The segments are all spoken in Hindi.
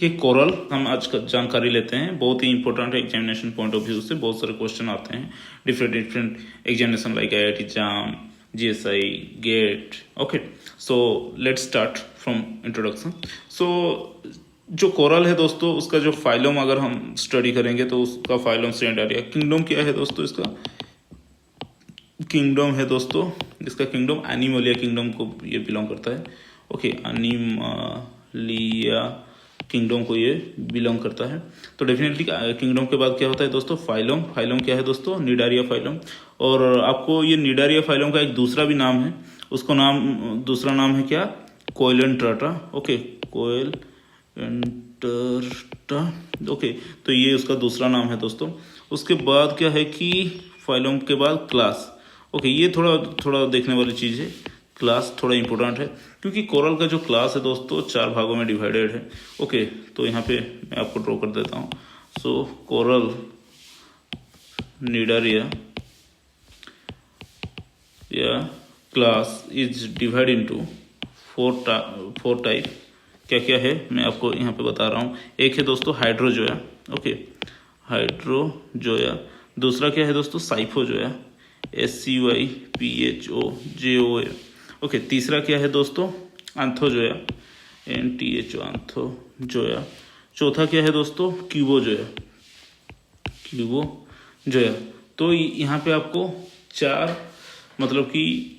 कि कोरल हम आज जानकारी लेते हैं, बहुत ही इंपॉर्टेंट है एग्जामिनेशन पॉइंट ऑफ व्यू से। बहुत सारे क्वेश्चन आते हैं different examination like IIT JAM, GSI, GATE. Okay, so let's start from introduction. So जो कोरल है दोस्तों, उसका जो फाइलम अगर हम स्टडी करेंगे तो उसका फाइलम सेंडारिया। किंगडम क्या है दोस्तों, इसका किंगडम है दोस्तों, इसका किंगडम एनिमलिया किंगडम को ये बिलोंग करता है। ओके, एनिमलिया किंगडम को ये बिलोंग करता है। तो डेफिनेटली किंगडम के बाद क्या होता है दोस्तों, फाइलम। फाइलम क्या है दोस्तों, निडारिया फाइलम। और आपको ये निडारिया फाइलम का एक दूसरा भी नाम है, उसको दूसरा नाम है क्या, कोइलेंट्राटा। ओके, कोइलेंट्राटा। ओके, तो ये उसका दूसरा नाम है दोस्तों। उसके बाद क्या है कि फाइलम के बाद क्लास। ओके, ये थोड़ा देखने वाली चीज़ है। क्लास थोड़ा इंपॉर्टेंट है क्योंकि कोरल का जो क्लास है दोस्तों 4 भागों में डिवाइडेड है। ओके, तो यहाँ पे मैं आपको ड्रॉ कर देता हूँ। सो कोरल निडारिया या class is divide into 4 type. क्या क्या है मैं आपको यहाँ पे बता रहा हूँ। एक है दोस्तों हाइड्रोजोया। ओके, हाइड्रोजोया। दूसरा क्या है दोस्तों, साइफोजोया, SCYPHOJOA। ओके, तीसरा क्या है दोस्तों, आंथोजोया, NTHO, आंथोजोया। चौथा क्या है दोस्तों, क्यूबोजोया, क्यूबोजोया। तो यहाँ पे आपको 4 मतलब कि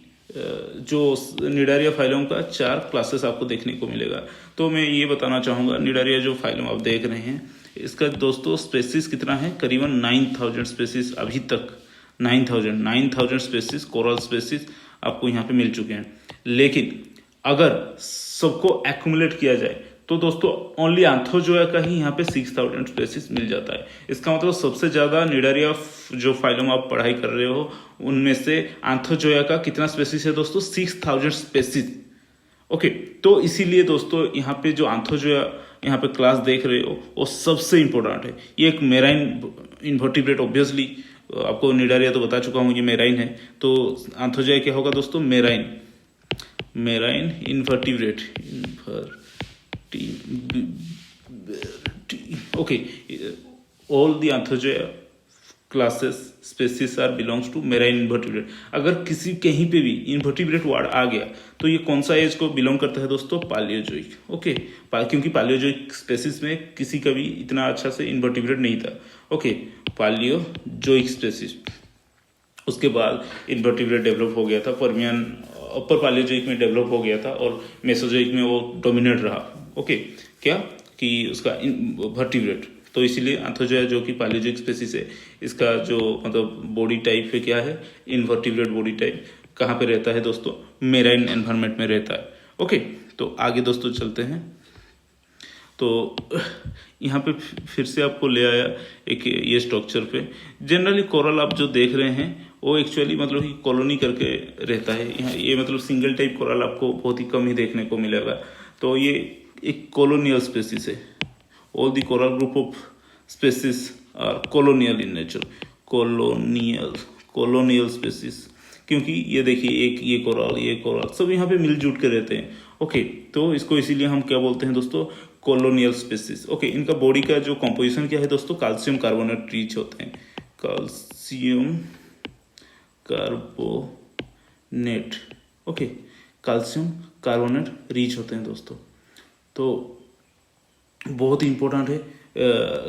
जो निडारिया फाइलम का 4 क्लासेस आपको देखने को मिलेगा। तो मैं ये बताना चाहूँगा, निडारिया जो फाइलम आप देख रहे हैं, इसका दोस्तों स्पेसिस कितना है, करीबन 9000 स्पेसिस अभी तक। 9000 स्पेसिस, कोरल स्पेसिस आपको यहाँ पे मिल चुके हैं। लेकिन अगर सबको एक्यूमुलेट किया जाए तो दोस्तों ओनली आंथोजोया का ही यहाँ पे 6000 स्पेसिस मिल जाता है। इसका मतलब सबसे ज़्यादा निडारिया जो फाइलम आप पढ़ाई कर रहे हो उनमें से आंथोजोया का कितना स्पेसिस है दोस्तों, 6000 स्पेसिस। ओके, तो इसीलिए दोस्तों यहाँ पे जो आंथोजोया यहाँ पे क्लास देख रहे हो वो सबसे इंपॉर्टेंट है। ये एक मेराइन इन्वर्टिब्रेट, ऑब्वियसली आपको निडारिया तो बता चुका हूँ ये मेराइन है। तो आंथोजोया क्या होगा दोस्तों, marine invertebrate. Okay, all the Anthozoa classes species are belongs to marine invertebrate. अगर किसी कहीं पे भी इन्वर्टिब्रेट वर्ड आ गया तो ये कौन सा एज को बिलोंग करता है दोस्तों, पालियोजोइक। ओके, क्योंकि पालियोजोइक स्पेसीज में किसी का भी इतना अच्छा से इन्वर्टिब्रेट नहीं था। Okay, Palaeozoic species. उसके बाद इन्वर्टिब्रेट डेवलप हो गया था, पर्मियन अपर पालियोजोइक में डेवलप हो गया था और मेसोजोइक में वो डोमिनेट रहा। ओके, क्या कि उसका वर्टिब्रेट। तो इसीलिए आंथोजोया जो कि पालियोजोइक स्पेसीज है, इसका जो मतलब बॉडी टाइप है क्या है, इनवर्टिब्रेट बॉडी टाइप। कहाँ पे रहता है दोस्तों, मेराइन एनवायरनमेंट में रहता है। ओके, तो आगे दोस्तों चलते हैं। तो यहाँ पे फिर से आपको ले आया एक ये स्ट्रक्चर पे। जनरली कोरल आप जो देख रहे हैं वो एक्चुअली मतलब कि कॉलोनी करके रहता है। यहाँ ये मतलब सिंगल टाइप कोरल आपको बहुत ही कम ही देखने को मिलेगा। तो ये एक कॉलोनियल स्पेसीज है। All the coral group of species are colonial in nature. Colonial species, क्योंकि ये देखिए एक ये कोरल सब यहाँ पे मिलजुल के रहते हैं। ओके, तो इसको इसीलिए हम क्या बोलते हैं दोस्तों, कॉलोनियल स्पेसीज। ओके, इनका बॉडी का जो कॉम्पोजिशन क्या है दोस्तों, कैल्शियम कार्बोनेट रिच होते हैं। Calcium carbonate, okay, calcium carbonate rich होते हैं दोस्तों। तो बहुत ही इंपॉर्टेंट है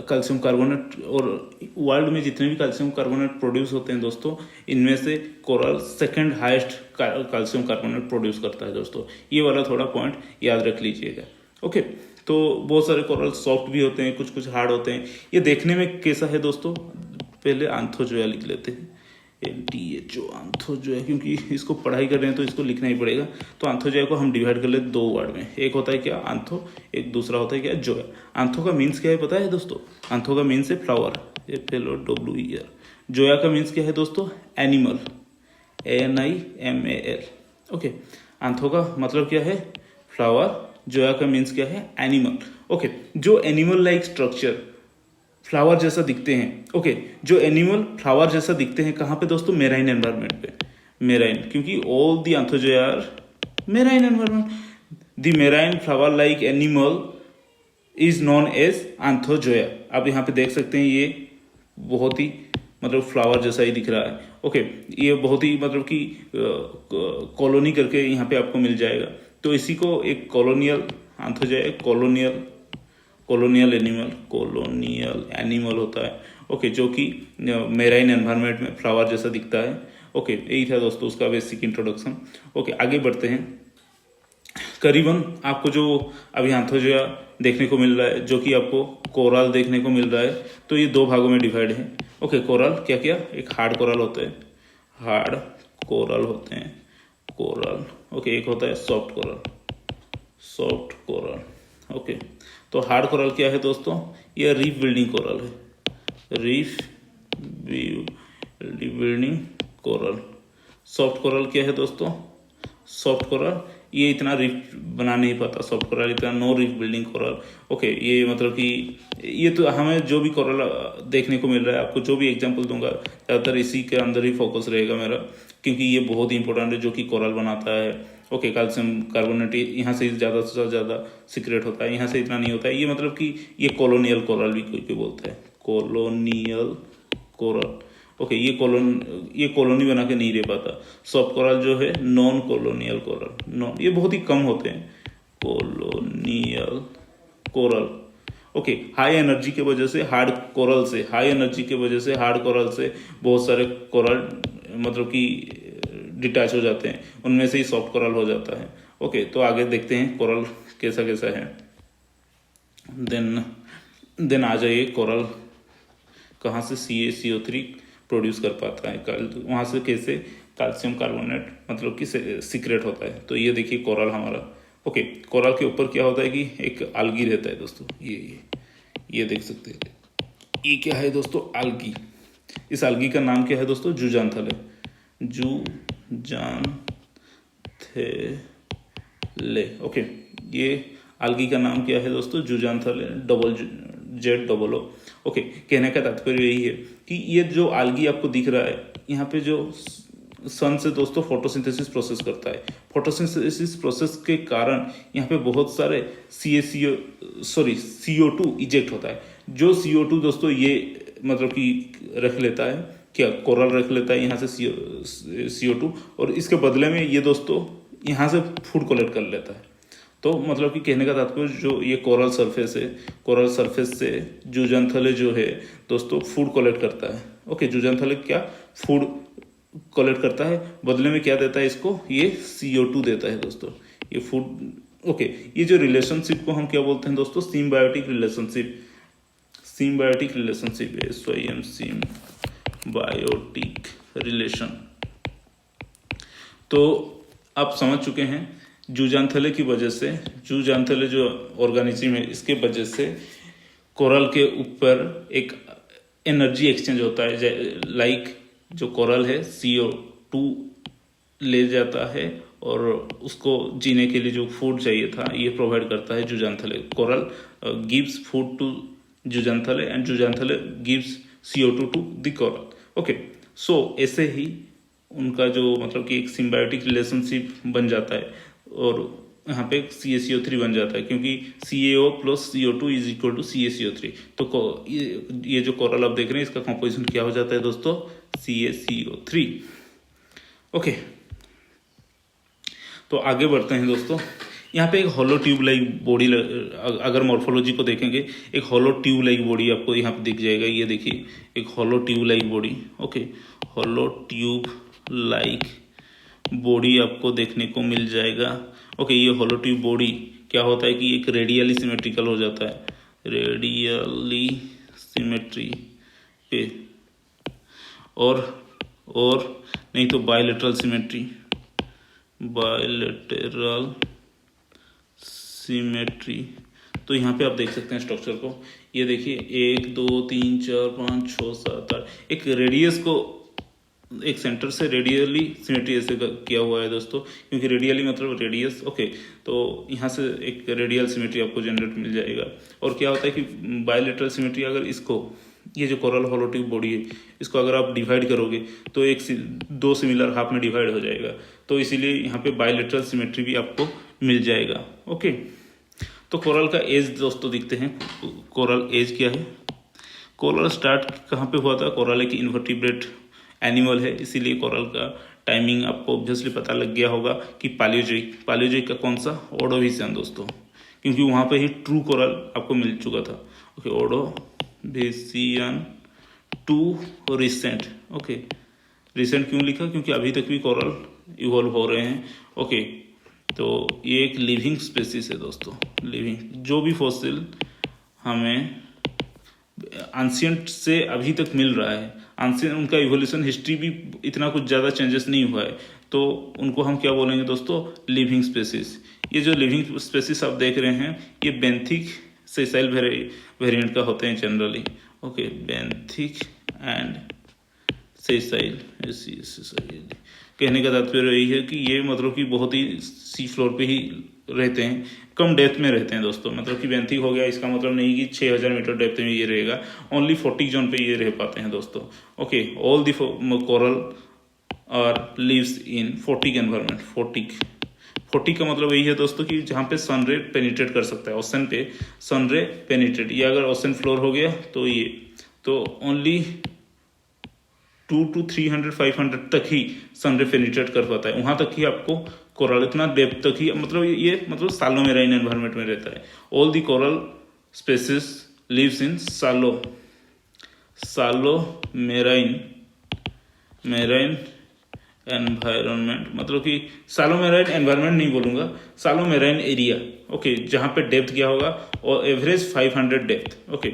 कैल्शियम कार्बोनेट। और वर्ल्ड में जितने भी कैल्शियम कार्बोनेट प्रोड्यूस होते हैं दोस्तों, इनमें से coral second highest calcium carbonate produce करता है दोस्तों। ये वाला थोड़ा पॉइंट याद रख लीजिएगा। ओके, तो बहुत सारे कोरल सॉफ्ट भी होते हैं, कुछ हार्ड होते हैं। ये देखने में कैसा है दोस्तों, पहले आंथोजोया लिख लेते हैं, NTHO, आंथोजोया, क्योंकि इसको पढ़ाई कर रहे हैं तो इसको लिखना ही पड़ेगा। तो आंथोजोया को हम डिवाइड कर लेते 2 वर्ड में। एक होता है क्या, आंथो, एक दूसरा होता है क्या, जोया। आंथो का मीन्स क्या है पता है दोस्तों, आंथो का मीन्स है फ्लावर, FLOWER। जोया का मीन्स क्या है दोस्तों, एनिमल, ANIMAL। ओके, आंथो का मतलब क्या है, फ्लावर। जोया का मीन्स क्या है, एनिमल। ओके, जो एनिमल लाइक स्ट्रक्चर फ्लावर जैसा दिखते हैं। ओके, जो एनिमल फ्लावर जैसा दिखते हैं कहाँ पे दोस्तों, मेराइन एनवायरनमेंट पे। मेराइन, क्योंकि all the Anthozoa are marine environment. The marine flower like animal is known as Anthozoa. आप यहाँ पे देख सकते हैं ये बहुत ही मतलब फ्लावर जैसा ही दिख रहा है। ओके, ये बहुत ही मतलब कि कॉलोनी करके यहाँ पे आपको मिल जाएगा। तो इसी को एक कॉलोनियल आंथोजोया कॉलोनियल एनिमल होता है। ओके, जो कि मेराइन एनवायरनमेंट में फ्लावर जैसा दिखता है। ओके, यही था दोस्तों उसका बेसिक इंट्रोडक्शन। ओके, आगे बढ़ते हैं। करीबन आपको जो अभी आंथोजोया देखने को मिल रहा है, जो कि आपको कोरल देखने को मिल रहा है, तो ये दो भागों में डिवाइड है। ओके, कोरल क्या क्या, एक हार्ड कोरल होते हैं, हार्ड कोरल होते हैं, कोरल। ओके, एक होता है सॉफ्ट कोरल। ओके, तो हार्ड कोरल क्या है दोस्तों, ये रीफ बिल्डिंग कोरल है, reef building coral. Soft coral क्या है दोस्तों, सॉफ्ट कोरल ये इतना रीफ बना नहीं पाता, सॉफ्ट कोरल इतना no reef building coral. Okay, ये मतलब कि ये तो हमें जो भी कोरल देखने को मिल रहा है, आपको जो भी एग्जांपल दूंगा ज़्यादातर इसी के अंदर ही फोकस रहेगा मेरा, क्योंकि ये बहुत ही इंपॉर्टेंट है जो कि कोरल बनाता है। ओके, कैल्शियम कार्बोनेट यहाँ से ज़्यादा से ज़्यादा सीक्रेट होता है, यहाँ से इतना नहीं होता है। ये मतलब कि ये कॉलोनियल कोरल भी कोई बोलता है, कॉलोनियल कोरल। ओके, ये कॉलोनी बना के नहीं रह पाता। सॉफ्ट कोरल जो है नॉन कॉलोनियल कोरल, ये बहुत ही कम होते हैं colonial coral. Okay, high energy की वजह से हार्ड कोरल से बहुत सारे कोरल मतलब कि डिटैच हो जाते हैं, उनमें से ही सॉफ्ट कोरल हो जाता है। ओके, तो आगे देखते हैं कोरल कैसा कैसा है। देन आ जाइए, कोरल कहाँ से CaCO3 प्रोड्यूस कर पाता है, वहाँ से कैसे कैल्शियम कार्बोनेट मतलब कि सीक्रेट होता है। तो ये देखिए कोरल हमारा। ओके, कोरल के ऊपर क्या होता है कि एक algae रहता है दोस्तों, ये देख सकते हैं, ये क्या है दोस्तों, algae। इस algae का नाम क्या है दोस्तों, जूजांथले। ओके, ये algae का नाम क्या है दोस्तों, जूजांथले, ZOO। ओके, कहने का तात्पर्य यही है कि ये जो algae आपको दिख रहा है यहाँ पे, जो सन से दोस्तों फोटोसिंथेसिस प्रोसेस करता है, फोटोसिंथेसिस प्रोसेस के कारण यहाँ पे बहुत सारे CO2 इजेक्ट होता है। जो CO2 दोस्तों ये मतलब कि रख लेता है, क्या कोरल रख लेता है यहाँ से CO2, और इसके बदले में ये दोस्तों यहाँ से फूड कलेक्ट कर लेता है। तो मतलब कि कहने का तात्पर्य जो ये कोरल सरफेस से जूजांथले जो है दोस्तों फूड कलेक्ट करता है। ओके, जूजांथले क्या फूड कलेक्ट करता है, बदले में क्या देता है इसको, ये CO2 देता है दोस्तों, ये फूड। ओके, ये जो रिलेशनशिप को हम क्या बोलते हैं दोस्तों, सिम्बायोटिक रिलेशनशिप, सिम्बायोटिक रिलेशन। तो आप समझ चुके हैं, जूजांथले की वजह से, जूजांथले जो ऑर्गेनिज्म है इसके वजह से कोरल के ऊपर एक एनर्जी एक्सचेंज होता है। लाइक जो कोरल है CO2 ले जाता है और उसको जीने के लिए जो फूड चाहिए था ये प्रोवाइड करता है zooxanthellae. Coral gives food to zooxanthellae and zooxanthellae gives CO2 to the coral. Okay, so ऐसे ही उनका जो मतलब कि एक सिम्बायोटिक रिलेशनशिप बन जाता है और यहाँ पे CaCO3 बन जाता है, क्योंकि CaO plus CO2 is equal to CaCO3। तो ये जो कोरल आप देख रहे हैं इसका कंपोजिशन क्या हो जाता है दोस्तों, CaCO3। ओके, तो आगे बढ़ते हैं दोस्तों। यहाँ पे एक होलो ट्यूब लाइक बॉडी, अगर मॉर्फोलॉजी को देखेंगे एक होलो ट्यूब लाइक बॉडी आपको यहाँ पे दिख जाएगा। ये देखिए एक होलो ट्यूब लाइक बॉडी। ओके, होलो ट्यूब लाइक बॉडी आपको देखने को मिल जाएगा। ओके, ये होलो ट्यूब बॉडी क्या होता है कि एक रेडियली सिमेट्रिकल हो जाता है, रेडियली सिमेट्री पे, और नहीं तो बायलेटरल सिमेट्री, बायलेटरल सिमेट्री। तो यहाँ पे आप देख सकते हैं स्ट्रक्चर को, ये देखिए 1 2 3 4 5 6 7 8, एक रेडियस को एक सेंटर से रेडियली सिमेट्री ऐसे किया हुआ है दोस्तों, क्योंकि रेडियली मतलब रेडियस। ओके, तो यहाँ से एक रेडियल सिमेट्री आपको जनरेट मिल जाएगा। और क्या होता है कि बायलेटरल सिमेट्री, अगर इसको, ये जो कोरल होलो ट्यूब बॉडी है इसको अगर आप डिवाइड करोगे तो एक 2 सिमिलर हाफ में डिवाइड हो जाएगा, तो इसीलिए यहाँ पे बायलेटरल सिमेट्री भी आपको मिल जाएगा। ओके, तो कोरल का एज दोस्तों दिखते हैं, कोरल एज क्या है। कोरल स्टार्ट कहाँ पे हुआ था, कोरल एक इन्वर्टिब्रेट एनिमल है, इसीलिए कोरल का टाइमिंग आपको ऑब्वियसली पता लग गया होगा कि पालियोजोइक का कौन सा, ओर्डोविशियन दोस्तों, क्योंकि वहाँ पे ही ट्रू कोरल आपको मिल चुका था। Okay, Ordovician to recent. Okay, recent क्यों लिखा, क्योंकि अभी तक भी कोरल इवॉल्व हो रहे हैं। ओके, तो ये एक लिविंग स्पेसिस है दोस्तों, लिविंग। जो भी फॉसिल हमें एंशिएंट से अभी तक मिल रहा है, एंशिएंट उनका इवोल्यूशन हिस्ट्री भी इतना कुछ ज़्यादा चेंजेस नहीं हुआ है, तो उनको हम क्या बोलेंगे दोस्तों, लिविंग स्पेसिस। ये जो लिविंग स्पेसिस आप देख रहे हैं, ये बेंथिक सेसाइल वेरिएंट का होते हैं generally. Okay, benthic and sessile. कहने का तात्पर्य यही है कि ये मतलब कि बहुत ही सी फ्लोर पे ही रहते हैं, कम डेप्थ में रहते हैं दोस्तों। मतलब कि बेंथिक हो गया, इसका मतलब नहीं कि 6000 मीटर डेप्थ में ये रहेगा, ओनली 40 जोन पे ये रह पाते हैं दोस्तों। Okay, all the coral are lives in photic environment. Photic का मतलब यही है दोस्तों कि जहाँ पे सन रे पेनिट्रेट कर सकता है, ओशन पे सन रे पेनिट्रेट। ये अगर ओशन फ्लोर हो गया तो ये तो ओनली 2 to 300 500 तक ही सन रे पेनिट्रेट कर पाता है, वहां तक ही आपको कोरल, इतना डेप्थ तक ही, मतलब ये मतलब सालो मेराइन एनवायरनमेंट में रहता है। All the coral species lives in shallow marine environment, मतलब कि सालो मेराइन एनवायरनमेंट नहीं बोलूंगा, सालो मेराइन एरिया। ओके, जहां पे डेप्थ क्या होगा, और एवरेज 500 डेप्थ। ओके,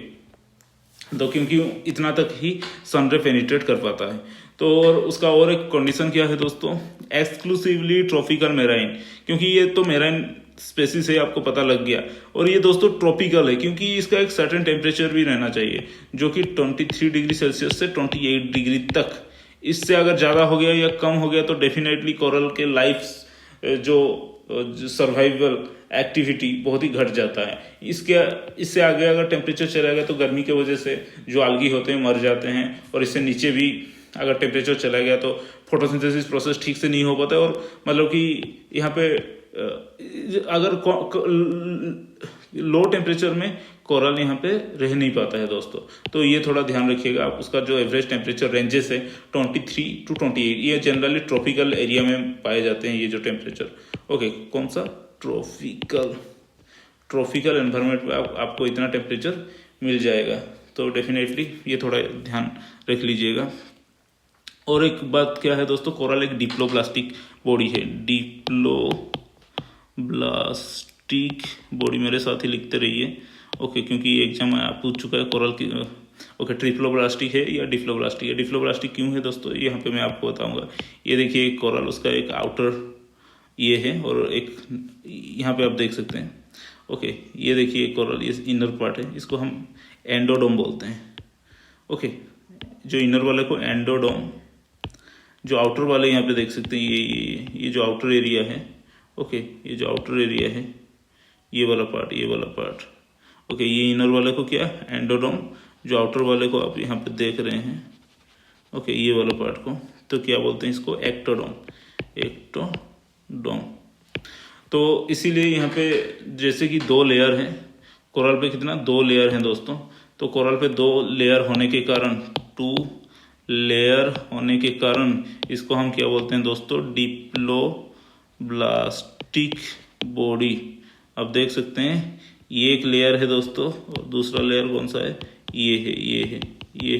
तो क्योंकि इतना तक ही सन रे पेनिट्रेट कर पाता है। तो और उसका और एक कंडीशन क्या है दोस्तों, एक्सक्लूसिवली ट्रॉपिकल मेराइन, क्योंकि ये तो मेराइन स्पेसिस है, आपको पता लग गया। और ये दोस्तों ट्रॉपिकल है, क्योंकि इसका एक सर्टेन टेम्परेचर भी रहना चाहिए, जो कि 23 डिग्री सेल्सियस से 28 डिग्री तक। इससे अगर ज़्यादा हो गया या कम हो गया तो डेफिनेटली कोरल के लाइफ जो सर्वाइवल एक्टिविटी बहुत ही घट जाता है। इससे आगे अगर टेम्परेचर चला गया तो गर्मी की वजह से जो algae होते हैं मर जाते हैं, और इससे नीचे भी अगर टेम्परेचर चला गया तो फोटोसिंथेसिस प्रोसेस ठीक से नहीं हो पाता है, और मतलब कि यहाँ पे अगर लो टेम्परेचर में कोरल यहाँ पे रह नहीं पाता है दोस्तों। तो ये थोड़ा ध्यान रखिएगा आप। उसका जो एवरेज टेम्परेचर रेंजेस है 23 to 28, ये जनरली ट्रॉपिकल एरिया में पाए जाते हैं ये जो टेम्परेचर। ओके, कौन सा, ट्रॉपिकल एनवायरनमेंट में आपको इतना टेम्परेचर मिल जाएगा, तो डेफिनेटली ये थोड़ा ध्यान रख लीजिएगा। और एक बात क्या है दोस्तों, कोरल एक डिप्लोब्लास्टिक बॉडी है, डिप्लोब्लास्टिक बॉडी, मेरे साथ ही लिखते रहिए। ओके, क्योंकि ये एग्जाम में आप पूछ चुका है कोरल की। ओके, ट्रिप्लोब्लास्टिक है या डिप्लोब्लास्टिक है। डिप्लोब्लास्टिक क्यों है दोस्तों, यहाँ पे मैं आपको बताऊंगा। ये देखिए कोरल, उसका एक आउटर ये है, और एक यहाँ पे आप देख सकते हैं। ओके, ये देखिए कोरल, ये इनर पार्ट है, इसको हम एंडोडोम बोलते हैं। ओके, जो इनर वाले को एंडोडोम, जो आउटर वाले यहाँ पे देख सकते हैं, ये जो आउटर एरिया है। ओके, ये जो आउटर एरिया है, ये वाला पार्ट। ओके, ये इनर वाले को क्या, एंडोडोम, जो आउटर वाले को आप यहाँ पे देख रहे हैं। ओके, ये वाला पार्ट को तो क्या बोलते हैं, इसको एक्टोडोम। तो इसीलिए यहाँ पे जैसे कि 2 लेयर हैं कोरल पे, कितना 2 लेयर हैं दोस्तों। तो कोरल पे 2 लेयर होने के कारण, 2 लेयर होने के कारण इसको हम क्या बोलते हैं दोस्तों, डिप्लोब्लास्टिक बॉडी। अब देख सकते हैं ये एक लेयर है दोस्तों, और दूसरा लेयर कौन सा है, ये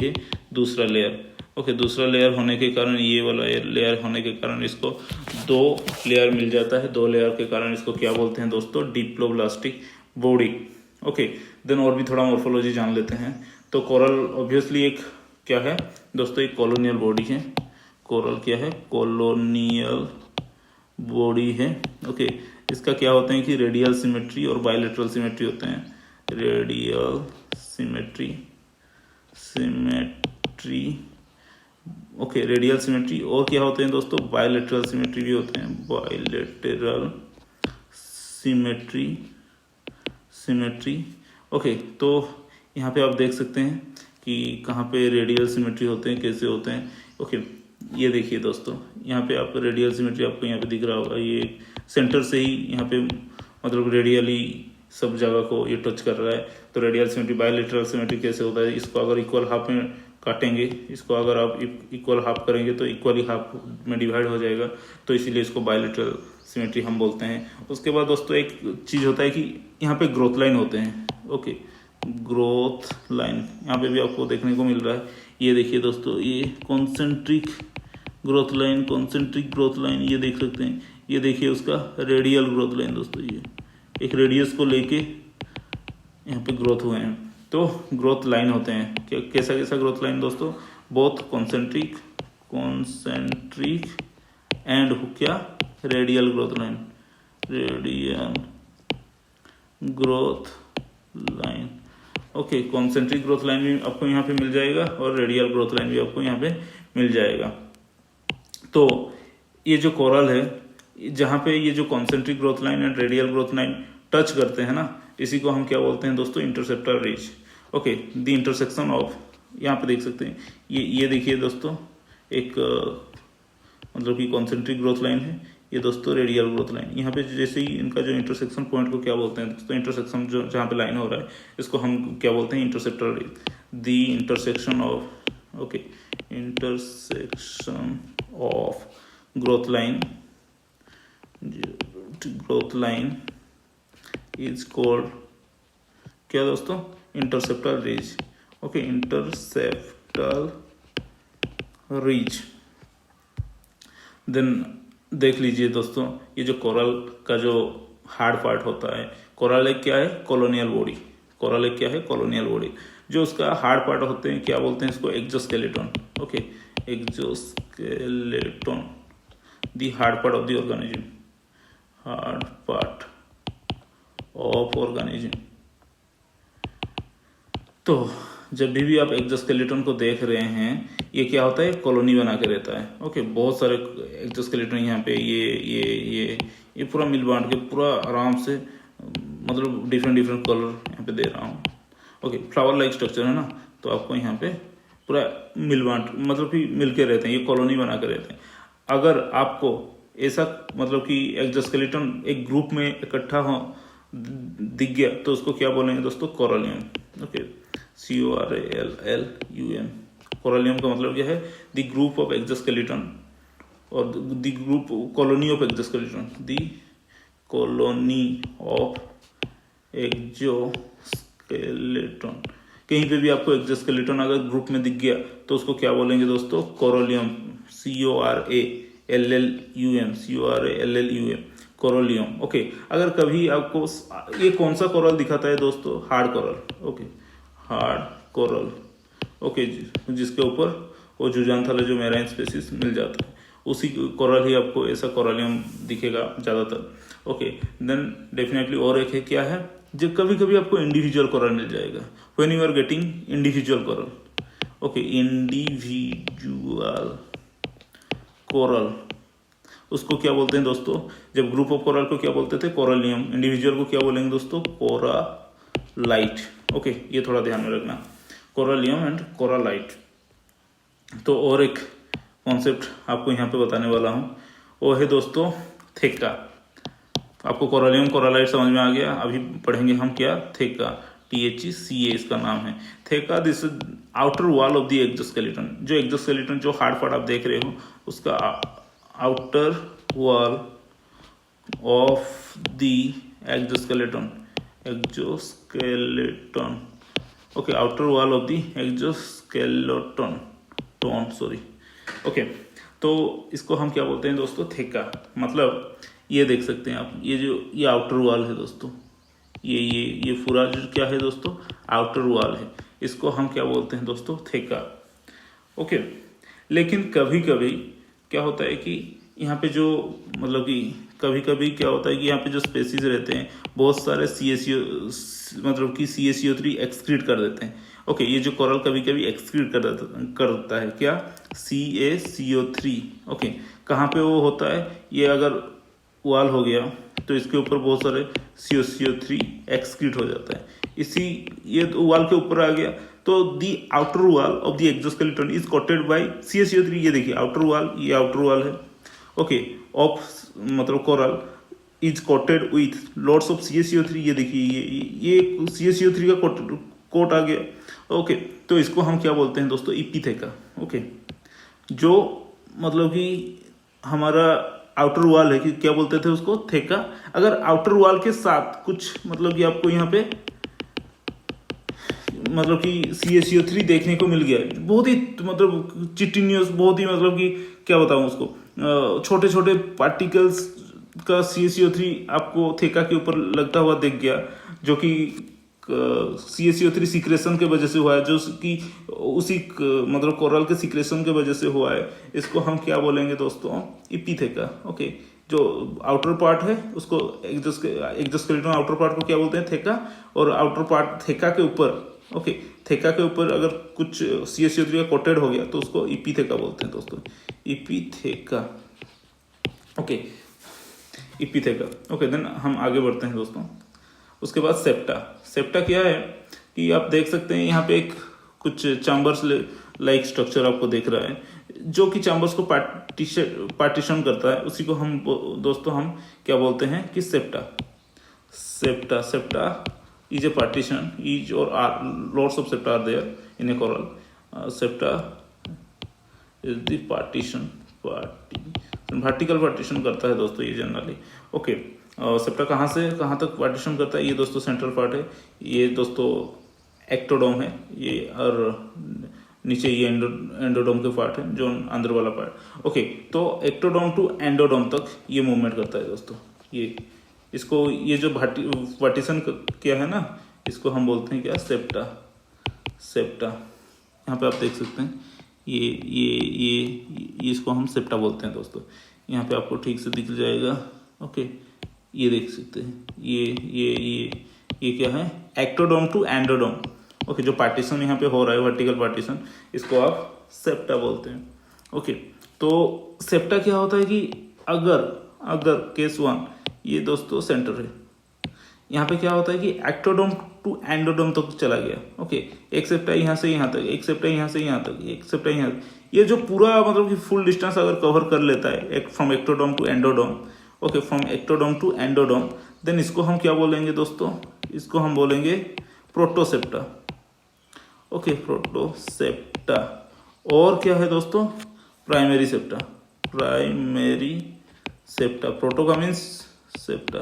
है दूसरा लेयर। ओके, दूसरा लेयर होने के कारण, ये वाला लेयर होने के कारण इसको 2 लेयर मिल जाता है। 2 लेयर के कारण इसको क्या बोलते हैं दोस्तों, डिप्लोब्लास्टिक बॉडी। ओके, देन और भी थोड़ा मॉर्फोलॉजी जान लेते हैं। तो कोरल ऑब्वियसली एक क्या है दोस्तों, एक कॉलोनियल बॉडी है। कोरल क्या है, कॉलोनियल बॉडी है। ओके, इसका क्या होते हैं कि रेडियल सिमेट्री और बायलैटरल सिमेट्री होते हैं। Radial symmetry okay, radial symmetry, और क्या होते हैं दोस्तों, बायलैटरल सिमेट्री भी होते हैं। Bilateral symmetry. ओके, तो यहाँ पे आप देख सकते हैं कि कहाँ पे रेडियल सिमेट्री होते हैं, कैसे होते हैं। ओके, ये देखिए दोस्तों, यहाँ पे आप रेडियल सिमेट्री आपको यहाँ पे दिख रहा होगा। ये सेंटर से ही यहाँ पे मतलब रेडियली सब जगह को ये टच कर रहा है। तो रेडियल सिमेट्री, बायलैटरल सिमेट्री कैसे होता है, इसको अगर इक्वल हाफ में काटेंगे, इसको अगर आप इक्वल हाफ करेंगे तो इक्वली हाफ में डिवाइड हो जाएगा, तो इसीलिए इसको बायलैटरल सिमेट्री हम बोलते हैं। उसके बाद दोस्तों एक चीज़ होता है कि यहाँ पे ग्रोथ लाइन होते हैं। ओके, ग्रोथ लाइन यहाँ पे भी आपको देखने को मिल रहा है। ये देखिए दोस्तों, ये concentric growth line, concentric growth line ये देख सकते हैं। ये देखिए उसका रेडियल ग्रोथ लाइन दोस्तों, ये एक रेडियस को लेके यहाँ पे ग्रोथ हुए हैं, तो ग्रोथ लाइन होते हैं। कैसा कैसा ग्रोथ लाइन दोस्तों, बोथ कॉन्सेंट्रिक एंड क्या radial growth line, radial growth line. Okay, concentric growth line भी आपको यहाँ पे मिल जाएगा और रेडियल ग्रोथ लाइन भी आपको यहाँ पे मिल जाएगा। तो ये जो कोरल है, जहाँ पे ये जो concentric growth line and radial growth line touch करते हैं ना, इसी को हम क्या बोलते हैं दोस्तों, interceptor reach. Okay, the intersection of, यहाँ पे देख सकते हैं, ये देखिए दोस्तों, एक मतलब कि कॉन्सेंट्रिक ग्रोथ लाइन है, ये दोस्तों रेडियल ग्रोथ लाइन। यहाँ पे जैसे ही इनका जो इंटरसेक्शन पॉइंट को क्या बोलते हैं दोस्तों, इंटरसेक्शन जो जहाँ पे लाइन हो रहा है, इसको हम क्या बोलते हैं, interceptor reach. The intersection of, okay, intersection of growth line is called क्या दोस्तों, interseptal reach. Okay, interseptal reach. Then देख लीजिए दोस्तों, ये जो कोरल का जो हार्ड पार्ट होता है, कोरल एक क्या है, कॉलोनियल बॉडी। कोरल एक क्या है, कॉलोनियल बॉडी। जो उसका हार्ड पार्ट होते हैं, क्या बोलते हैं इसको, exoskeleton. Okay, exoskeleton, the hard part of the organism, hard part of organism. तो जब भी आप एक्सोस्केलेटन को देख रहे हैं, ये क्या होता है, कॉलोनी बना के रहता है। ओके, बहुत सारे एक्सोस्केलेटन यहाँ पे ये पूरा मिल बांट के पूरा आराम से, मतलब डिफरेंट कलर यहाँ पे दे रहा हूँ। ओके, फ्लावर लाइक स्ट्रक्चर है ना, तो आपको यहाँ पे पूरा मिल बांट, मतलब कि मिल के रहते हैं, ये कॉलोनी बना के रहते हैं। अगर आपको ऐसा मतलब कि एक्सोस्केलेटन एक ग्रुप में इकट्ठा हो दिख गया, तो उसको क्या बोलेंगे दोस्तों, कोरोलियम। Okay, CORALLUM। कोरोलियम का मतलब क्या है, द ग्रुप ऑफ एक्सोस्केलेटन, और the group colony of exoskeleton, the colony of exoskeleton. कहीं पे भी आपको एक्सोस्केलेटन अगर ग्रुप में दिख गया, तो उसको क्या बोलेंगे दोस्तों, कोरोलियम, CORALLUM, कोरोलियम। ओके, अगर कभी आपको ये कौन सा कोरल दिखाता है दोस्तों, hard coral. Okay, hard coral. Okay, जिसके ऊपर वो जुजांथाला जो मैराइन स्पीसीज मिल जाता है, उसी कोरल ही आपको ऐसा कोरोलियम दिखेगा ज़्यादातर। ओके, देन डेफिनेटली और एक है, क्या है, जो कभी कभी आपको इंडिविजुअल कोरल मिल जाएगा, when you are getting individual coral. Okay, individual coral, उसको क्या बोलते हैं दोस्तों, जब ग्रुप ऑफ कोरल को क्या बोलते थे, कोरोलियम। इंडिविजुअल को क्या बोलेंगे दोस्तों, कोरालाइट। ओके, ये थोड़ा ध्यान में रखना, कोरोलियम एंड कोरालाइट। तो और एक कॉन्सेप्ट आपको यहाँ पे बताने वाला हूँ, वो है दोस्तों थेक्का। आपको कोरोलियम कोरालाइट समझ में आ गया, अभी पढ़ेंगे हम क्या, थेक्का, THECA इसका नाम है। Theca, this outer wall of the exoskeleton. जो एक्सोस्केलेटन जो हार्ड पार्ट आप देख रहे हो, उसका outer wall of the exoskeleton, okay, outer wall of the exoskeleton, sorry. Okay, तो इसको हम क्या बोलते हैं दोस्तों, थेक्का। मतलब ये देख सकते हैं आप, ये आउटर वॉल है दोस्तों, ये पूरा जो क्या है दोस्तों, आउटर वॉल है, इसको हम क्या बोलते हैं दोस्तों, थेक्का। ओके, लेकिन कभी कभी क्या होता है कि यहाँ पे जो मतलब कि कभी कभी क्या होता है कि यहाँ पे जो स्पेसीज रहते हैं, बहुत सारे मतलब कि CaCO3 एक्सक्रीट कर देते हैं। ओके, ये जो कोरल कभी कभी एक्सक्रीट करता है क्या, CaCO3। ओके, कहाँ पे वो होता है, ये अगर वाल हो गया तो इसके ऊपर बहुत सारे CaCO3 एक्सक्रीट हो जाता है। ये वाल के ऊपर आ गया, तो the outer wall of the exoskeleton is coated by CaCO3। ये देखिए आउटर वॉल, ये आउटर वॉल है। ओके, ऑफ मतलब coral is coated with lots of CaCO3। ये देखिए ये CaCO3 का कोट आ गया। ओके, तो इसको हम क्या बोलते हैं दोस्तों, इपिथेका। ओके, जो मतलब कि हमारा आउटर वॉल है, कि क्या बोलते थे उसको, थेका। अगर आउटर वॉल के साथ कुछ मतलब कि आपको यहाँ पे मतलब कि CaCO3 देखने को मिल गया, बहुत ही मतलब चिटिनियस, बहुत ही मतलब कि क्या बताऊं उसको, छोटे छोटे पार्टिकल्स का CaCO3 आपको थेका के ऊपर लगता हुआ दिख गया, जो कि CaCO3 सीक्रेशन के वजह से हुआ है, जो कि उसी मतलब कोरल के सीक्रेशन के वजह से हुआ है। इसको हम क्या बोलेंगे दोस्तों, इपिथेका। ओके, जो आउटर पार्ट है उसको एक्सोस्केलेटन आउटर पार्ट को क्या बोलते हैं, थेका, और आउटर पार्ट थेका के ऊपर, ओके, थेका के ऊपर अगर कुछ CaCO3 का कोटेड हो गया तो उसको इपिथेका बोलते हैं दोस्तों, इपिथेका। ओके, इपिथेका। ओके, देन हम आगे बढ़ते हैं दोस्तों। उसके बाद सेप्टा। सेप्टा क्या है कि आप देख सकते हैं यहाँ पे एक कुछ चैम्बर्स लाइक स्ट्रक्चर आपको दिख रहा है, जो कि चैम्बर्स को पार्टीशन करता है। उसी को हम दोस्तों हम क्या बोलते हैं कि septa. Septa is a partition, each or are lots of septa are there in a coral. Septa is the partition vertical partition करता है दोस्तों ये जनरली। ओके, सेप्टा कहाँ से कहाँ तक पार्टीशन करता है, ये दोस्तों सेंट्रल पार्ट है, ये दोस्तों एक्टोडोम है ये, और नीचे ये एंडोडोम के पार्ट है, जो अंदर वाला पार्ट। ओके, तो एक्टोडोम टू एंडोडोम तक ये मूवमेंट करता है दोस्तों। ये इसको ये जो पार्टीशन क्या है ना, इसको हम बोलते हैं क्या, सेप्टा। यहाँ पे आप देख सकते हैं ये इसको हम सेप्टा बोलते हैं दोस्तों। यहाँ पे आपको ठीक से दिख जाएगा। ओके, ये देख सकते हैं ये क्या है, एक्टोडोम टू एंडोडोम। ओके, जो पार्टीशन यहाँ पे हो रहा है वर्टिकल पार्टीशन, इसको आप सेप्टा बोलते हैं। ओके, तो सेप्टा क्या होता है कि अगर केस 1 ये दोस्तों सेंटर है, यहाँ पे क्या होता है कि एक्टोडोम टू एंडोडोम तक चला गया। ओके, एक सेप्टा यहाँ से यहाँ तक, एक सेप्टा यहाँ से यहाँ तक, एक सेप्टा यहाँ तक, ये जो पूरा मतलब कि फुल डिस्टेंस अगर कवर कर लेता है from ectoderm to endoderm. Okay, from ectoderm to endoderm, then इसको हम क्या बोलेंगे दोस्तों, इसको हम बोलेंगे प्रोटोसेप्टा। ओके, प्रोटोसेप्टा। और क्या है दोस्तों, प्राइमरी सेप्टा। प्रोटो का मीन्स सेप्टा,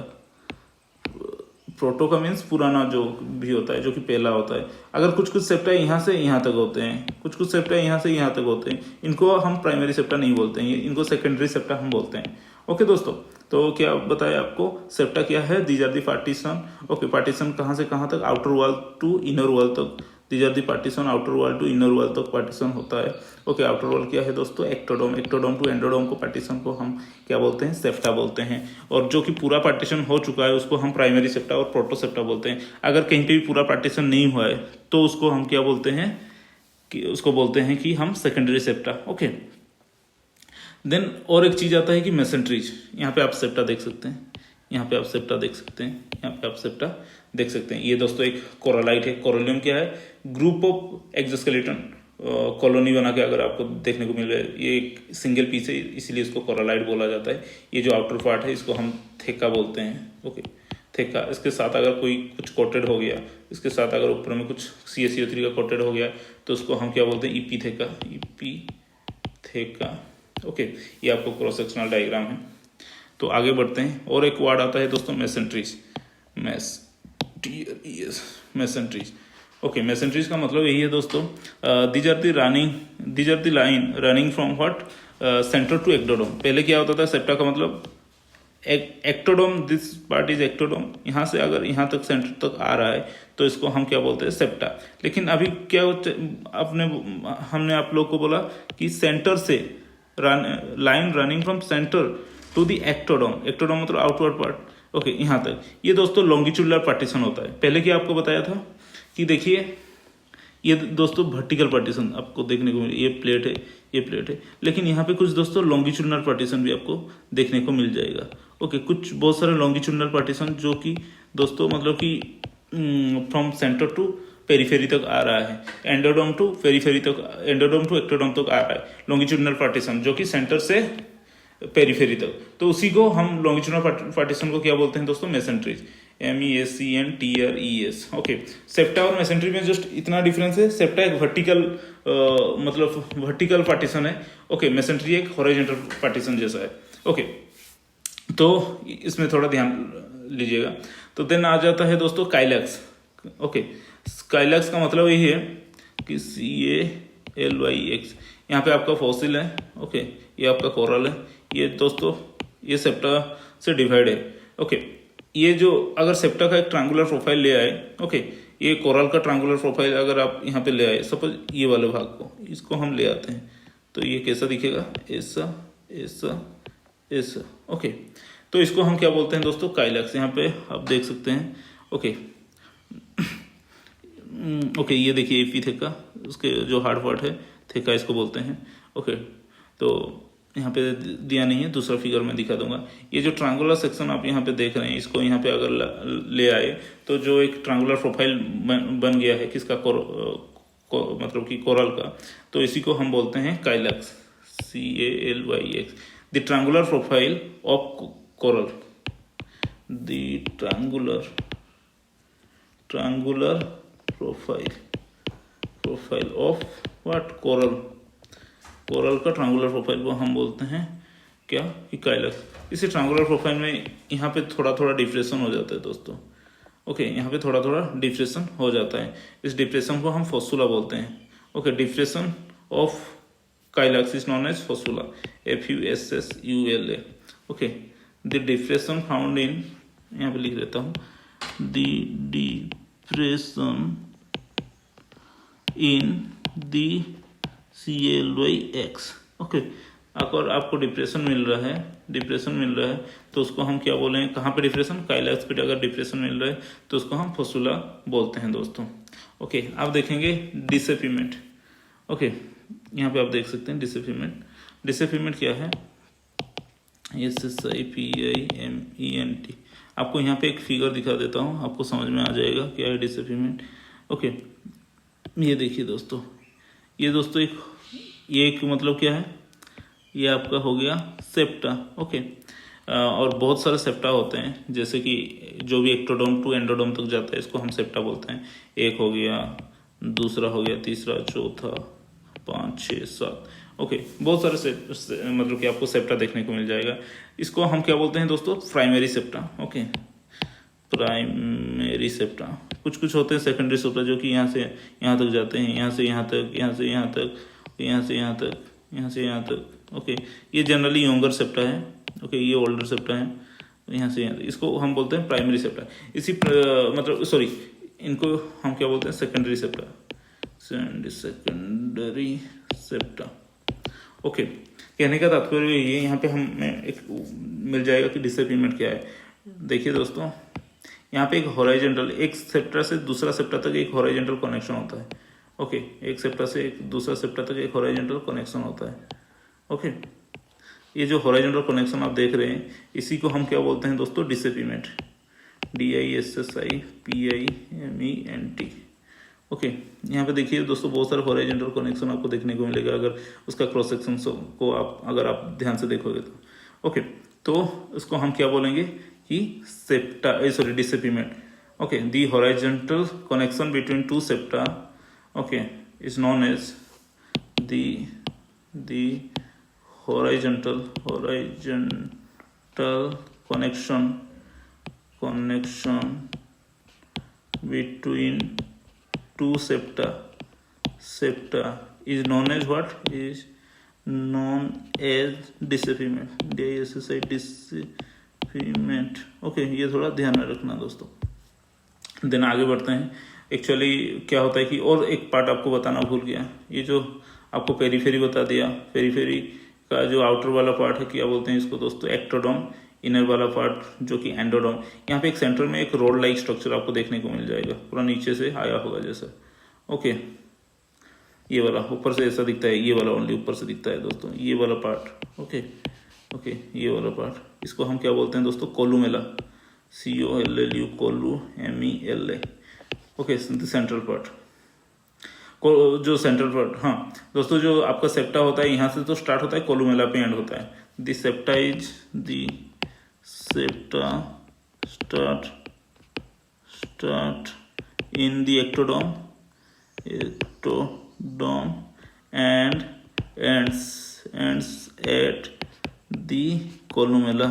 प्रोटो का मीन्स पुराना जो भी होता है, जो कि पहला होता है। अगर कुछ सेप्टा यहाँ से यहाँ तक होते हैं, कुछ सेप्टा यहाँ से यहाँ तक होते हैं, इनको हम प्राइमरी सेप्टा नहीं बोलते हैं, इनको सेकेंडरी सेप्टा हम बोलते हैं। ओके दोस्तों, तो क्या बताया आपको, सेप्टा क्या है, these are the partition. Okay, partition कहाँ से कहाँ तक, outer wall to inner wall तक, these are the partition, outer wall to inner wall तक पार्टीशन होता है। ओके, आउटर वॉल क्या है दोस्तों, एक्टोडोम टू एंडोडोम को पार्टीशन को हम क्या बोलते हैं, सेप्टा बोलते हैं। और जो कि पूरा पार्टीशन हो चुका है उसको हम प्राइमरी सेप्टा और प्रोटोसेप्टा बोलते हैं। अगर कहीं पे भी पूरा पार्टीशन नहीं हुआ है तो उसको हम क्या बोलते हैं, कि उसको बोलते हैं कि हम सेकेंडरी सेप्टा। ओके, देन और एक चीज आता है कि मेसेंट्रीज। यहाँ पे आप सेप्टा देख सकते हैं, यहाँ पे आप सेप्टा देख सकते हैं, यहाँ पे आप सेप्टा देख सकते हैं। ये दोस्तों एक कोरलाइट है। कोरोलियम क्या है, ग्रुप ऑफ एक्सोस्केलेटन कॉलोनी बना के अगर आपको देखने को मिल रहा है, ये एक सिंगल पीस है, इसीलिए इसको कोरलाइट बोला जाता है। ये जो आउटर पार्ट है इसको हम थेका बोलते हैं। ओके, थेका, इसके साथ अगर कोई कुछ कोटेड हो गया, इसके साथ अगर ऊपर में कुछ CaCO3 का कोटेड हो गया तो उसको हम क्या बोलते हैं, इपिथेका। ओके, ये आपको क्रॉस सेक्शनल डायग्राम है। तो आगे बढ़ते हैं। और एक वर्ड आता है दोस्तों, मेसेंट्रीज। मेसेंट्रीज। ओके, मेसेंट्रीज का मतलब यही है दोस्तों, these are the line running from what, centre to ectoderm. पहले क्या होता था, सेप्टा का मतलब ectoderm, this part is ectoderm, यहाँ से अगर यहाँ तक सेंटर तक आ रहा है तो इसको हम क्या बोलते हैं, सेप्टा। लेकिन अभी क्या हमने आप लोग को बोला कि सेंटर से line running from centre to the ectoderm मतलब आउटवर्ड पार्ट। ओके, यहाँ तक ये दोस्तों लॉन्गिट्यूडुलर पार्टीशन होता है। पहले क्या आपको बताया था कि देखिए ये दोस्तों वर्टिकल पार्टीशन आपको देखने को मिले, ये प्लेट है, लेकिन यहाँ पे कुछ दोस्तों लॉन्गिट्यूडुलर पार्टीशन भी आपको देखने को मिल जाएगा। ओके, कुछ बहुत सारे लॉन्गिट्यूडुलर पार्टीशन जो कि दोस्तों मतलब कि फ्रॉम सेंटर टू पेरीफेरी तक आ रहा है, एंडोडोम टू पेरीफेरी तक, एंडोडोम टू एक्टोडोम तक आ रहा है लॉन्गिट्यूडुलर पार्टीशन, जो कि सेंटर से पेरीफेरी तक, तो उसी को हम लॉन्गिट्यूडनल पार्टीशन को क्या बोलते हैं दोस्तों, मेसेंट्रीज, MESCNTRES। ओके, सेप्टा और मेसेंट्री में जस्ट इतना डिफरेंस है, सेप्टा एक वर्टिकल मतलब वर्टिकल पार्टीशन है, ओके, मेसेंट्री एक हॉरिजॉन्टल पार्टीशन जैसा है। ओके, तो इसमें थोड़ा ध्यान लीजिएगा। तो देन आ जाता है दोस्तों काइलैक्स। ओके, काइलैक्स का मतलब यही है कि CALYX, यहाँ पे आपका फॉसिल है, ओके, ये आपका कोरल है, ये दोस्तों ये सेप्टा से डिवाइड है। ओके, ये जो अगर सेप्टा का एक ट्रायंगुलर प्रोफाइल ले आए, ओके, ये कोरल का ट्रायंगुलर प्रोफाइल अगर आप यहाँ पे ले आए, सपोज ये वाले भाग को, इसको हम ले आते हैं, तो ये कैसा दिखेगा, ऐसा ऐसा ऐसा। ओके, तो इसको हम क्या बोलते हैं दोस्तों, काइलैक्स। यहाँ पे आप देख सकते हैं। ओके ओके, ये देखिए एपीथेका, उसके जो हार्ड पार्ट है थेका इसको बोलते हैं। ओके, तो यहाँ पे दिया नहीं है, दूसरा फिगर में दिखा दूंगा। ये जो ट्रायंगुलर सेक्शन आप यहाँ पे देख रहे हैं, इसको यहाँ पे अगर ले आए तो जो एक ट्रायंगुलर प्रोफाइल बन गया है किसका, मतलब कि कोरल का, तो इसी को हम बोलते हैं काइलैक्स, CALYX, the triangular profile of coral, the triangular profile of what, coral का ट्रायंगुलर प्रोफाइल को हम बोलते हैं क्या, कि काइलैक्स। इसी ट्रायंगुलर प्रोफाइल में यहाँ पे थोड़ा थोड़ा डिफ्रेशन हो जाता है दोस्तों। ओके, यहाँ पे थोड़ा थोड़ा डिफ्रेशन हो जाता है, इस डिफ्रेशन को हम फोसुला बोलते हैं। Okay, depression of calyx is known as fossula, FUSSULA। Okay, the depression found in, यहाँ पे लिख देता हूँ, the depression in the CALYX। Okay, अगर आपको डिप्रेशन मिल रहा है तो उसको हम क्या बोलेंगे, कहाँ पे डिप्रेशन, काइलैक्स पे अगर डिप्रेशन मिल रहा है तो उसको हम फोसुला बोलते हैं दोस्तों। ओके, आप देखेंगे डिसेपिमेंट। ओके, यहाँ पे आप देख सकते हैं डिसेपिमेंट क्या है, SSIPIMENT। आपको यहाँ पे एक फिगर दिखा देता हूँ, आपको समझ में आ जाएगा क्या है डिसेपिमेंट। ओके, ये देखिए दोस्तों, ये दोस्तों ये एक मतलब क्या है, ये आपका हो गया सेप्टा। ओके, और बहुत सारे सेप्टा होते हैं, जैसे कि जो भी एक्टोडोम टू एंडोडोम तक जाता है इसको हम सेप्टा बोलते हैं। एक हो गया, दूसरा हो गया, तीसरा, चौथा, 5, 6, 7। ओके, बहुत सारे मतलब कि आपको सेप्टा देखने को मिल जाएगा। इसको हम क्या बोलते हैं दोस्तों, primary septa. Okay, primary septa. कुछ होते हैं सेकेंडरी सेप्टा, जो कि यहाँ से यहाँ तक जाते हैं, यहाँ से यहाँ तक, यहाँ से यहाँ तक, यहाँ से यहाँ तक, यहाँ से यहाँ तक। ओके, ये जनरली यंगर सेप्टा है। ओके, ये ओल्डर सेप्टा है, यहाँ से यहाँ, इसको हम बोलते हैं प्राइमरी सेप्टा। इसी मतलब सॉरी, इनको हम क्या बोलते हैं, secondary septa, secondary septa. Okay, कहने का तात्पर्य ये, यहाँ पे हमें एक मिल जाएगा कि डिसेपिमेंट क्या है। देखिए दोस्तों, यहाँ पे एक हॉरिजॉन्टल, एक सेप्टा से दूसरा सेप्टा तक एक हॉरिजॉन्टल कनेक्शन होता है। ओके, एक सेप्टा से एक दूसरा सेप्टा तक एक हॉरिजॉन्टल कनेक्शन होता है। ओके, ये जो हॉरिजॉन्टल कनेक्शन आप देख रहे हैं, इसी को हम क्या बोलते हैं दोस्तों, डिसेपिमेंट, DISSIPIMENT। ओके, यहाँ पे देखिए दोस्तों, बहुत सारे हॉरिजॉन्टल कनेक्शन आपको देखने को मिलेगा अगर उसका क्रॉस सेक्शन को अगर आप ध्यान से देखोगे तो। ओके, तो उसको हम क्या बोलेंगे कि septa, sorry, dissepiment. Okay, the horizontal connection between two septa, okay, is known as the horizontal connection between two septa is known as what, is known as dissemination, dissemination। Okay, ये थोड़ा ध्यान में रखना दोस्तों। देन आगे बढ़ते हैं। एक्चुअली क्या होता है कि, और एक पार्ट आपको बताना भूल गया, ये जो आपको पेरीफेरी बता दिया, पेरीफेरी का जो आउटर वाला पार्ट है क्या बोलते हैं इसको दोस्तों, एक्टोडोम, इनर वाला पार्ट जो कि एंडोडोम। यहाँ पे एक सेंटर में एक रोड लाइक स्ट्रक्चर आपको देखने को मिल जाएगा, पूरा नीचे से आया होगा जैसा। ओके, ये वाला ऊपर से ऐसा दिखता है, ये वाला ओनली ऊपर से दिखता है दोस्तों, ये वाला पार्ट। ओके, ये वाला पार्ट, इसको हम क्या बोलते हैं दोस्तों, कोलुमेला, COLLU, कोलू, MELA। ओके, सेंट्रल पार्ट, जो सेंट्रल पार्ट, हाँ दोस्तों, जो आपका सेप्टा होता है यहाँ से तो स्टार्ट होता है, कोलुमेला पे एंड होता है। the septa start in the ectodome and ends at the columella,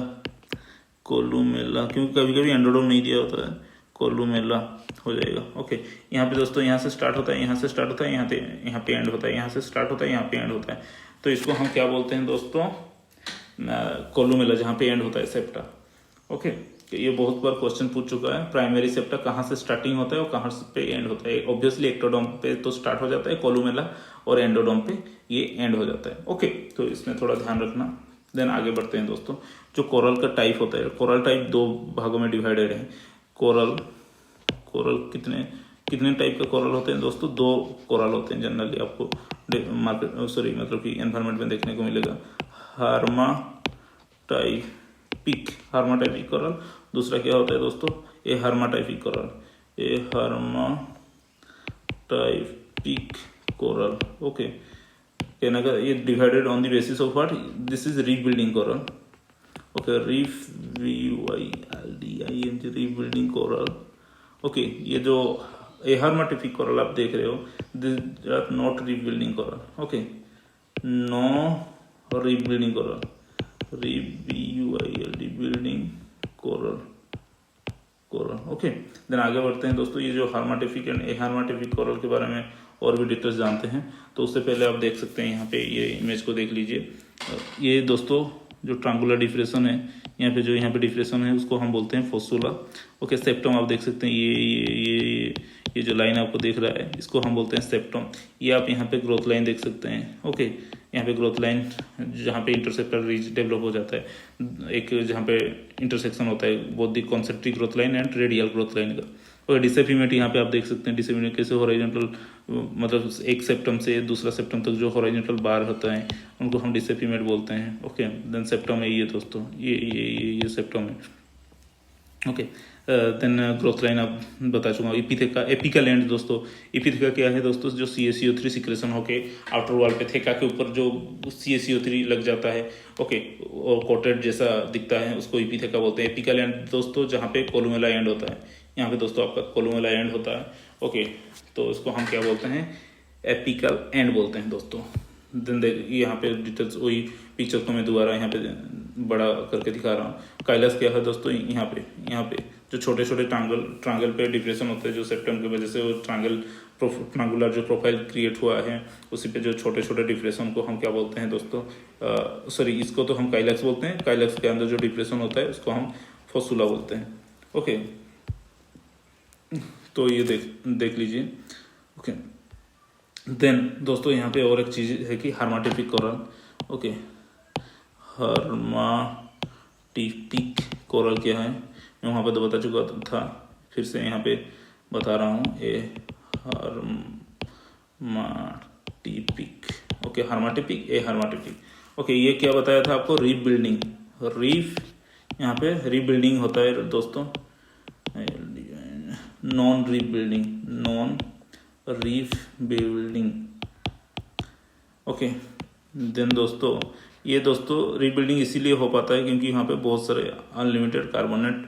क्योंकि कभी कभी एंडोडोम नहीं दिया होता है, कोलुमेला हो जाएगा। ओके, यहाँ पे दोस्तों यहाँ से स्टार्ट होता है, यहाँ से स्टार्ट होता है, यहाँ पे एंड होता है, यहाँ से स्टार्ट होता है, यहाँ पे एंड होता है। तो इसको हम क्या बोलते हैं दोस्तों, कोलुमेला, जहाँ पे एंड होता है सेप्टा। ओके, ये बहुत बार क्वेश्चन पूछ चुका है, प्राइमरी सेप्टा कहाँ से स्टार्टिंग होता है और कहाँ पे एंड होता है। ऑब्वियसली एक्टोडोम पे तो स्टार्ट हो जाता है कोलुमेला, और एंडोडोम पे ये एंड हो जाता है। ओके, तो इसमें थोड़ा ध्यान रखना। देन आगे बढ़ते हैं दोस्तों। जो कोरल का टाइप होता है, कोरल टाइप दो भागों में डिवाइडेड है। कोरल कितने टाइप के कोरल होते हैं दोस्तों? दो कोरल होते हैं जनरली, आपको मतलब कि एनवायरमेंट में देखने को मिलेगा। हार्माटाइपिक कोरल, दूसरा क्या होता है दोस्तों, ए हार्माटाइपिक कोरल। ओके, कहने का ये divided on the basis of what, this is reef building coral. Okay, reef building coral. Okay, ये जो एहार्माटिफिक कोरल आप देख रहे हो, this are not reef building coral. Okay, no reef building coral, building coral. Okay, then आगे बढ़ते हैं दोस्तों। ये जो हार्माटिफिक एंड एहार्माटिफिक कोरल के बारे में और भी डिटेल्स जानते हैं, तो उससे पहले आप देख सकते हैं यहाँ पे ये इमेज को देख लीजिए। ये दोस्तों जो ट्रांगुलर डिफ्रेशन है, यहाँ पे डिफ्रेशन है उसको हम बोलते हैं फोसुला। ओके, सेप्टम आप देख सकते हैं, ये जो लाइन आपको दिख रहा है, इसको हम बोलते हैं सेप्टम। ये आप यहाँ पे ग्रोथ लाइन देख सकते हैं। ओके, यहाँ पे ग्रोथ लाइन जहाँ पे इंटरसेप्टर रीच डेवलप हो जाता है, एक जहाँ पे इंटरसेक्शन होता है both the concentric growth line and radial growth line का। और डिसेप्टिमेट यहाँ पे आप देख सकते हैं, डिसेप्टिमेट कैसे हॉरिजॉन्टल, मतलब एक सेप्टम से दूसरा सेप्टम तक जो हॉरिजॉन्टल बार होता है उनको हम डिसेप्टिमेट बोलते हैं। ओके, देन सेप्टम है ये दोस्तों, ये सेप्टम है। ओके, देन ग्रोथ लाइन आप बता चुका हूँ। एपिथेका, एपिकल एंड दोस्तों, एपिथेका क्या है दोस्तों, जो CaCO3 सिक्रेशन होके आउटर वॉल पे थेका के ऊपर जो CaCO3 लग जाता है, ओके, और कोटेड जैसा दिखता है, उसको एपिथेका बोलते हैं। एपिकल एंड दोस्तों जहाँ पे कोलुमेला एंड होता है, यहाँ पे दोस्तों आपका कोलुमेला एंड होता है। ओके, तो इसको हम क्या बोलते हैं, एपिकल एंड बोलते हैं दोस्तों। देन देख यहाँ पे डिटेल्स, वही पिक्चर को मैं दोबारा यहाँ पे बड़ा करके दिखा रहा हूँ। काइलस क्या है दोस्तों, यहाँ पे जो छोटे छोटे ट्रांगल पे डिप्रेशन होते हैं, जो सेप्टम की वजह से वो ट्रांगुलर जो प्रोफाइल क्रिएट हुआ है, उसी पे जो छोटे छोटे डिप्रेशन को हम क्या बोलते हैं दोस्तों, इसको तो हम काइलक्स बोलते हैं। काइलक्स के अंदर जो डिप्रेशन होता है उसको हम फोसुला बोलते हैं। ओके, तो ये देख लीजिए। ओके, देन दोस्तों यहाँ पे और एक चीज़ है कि हार्माटिफिक कोरल। ओके, हार्माटिफिक कोरल क्या है, मैं वहाँ पे तो बता चुका था, फिर से यहाँ पे बता रहा हूँ। हार्माटिफिक, ओके, हार्माटिफिक। ओके, ये क्या बताया था आपको, रीफ बिल्डिंग। यहाँ पे रीफ बिल्डिंग होता है दोस्तों, non reef building. Okay, then दोस्तों ये दोस्तों रीबिल्डिंग इसीलिए हो पाता है क्योंकि यहाँ पे बहुत सारे अनलिमिटेड कार्बोनेट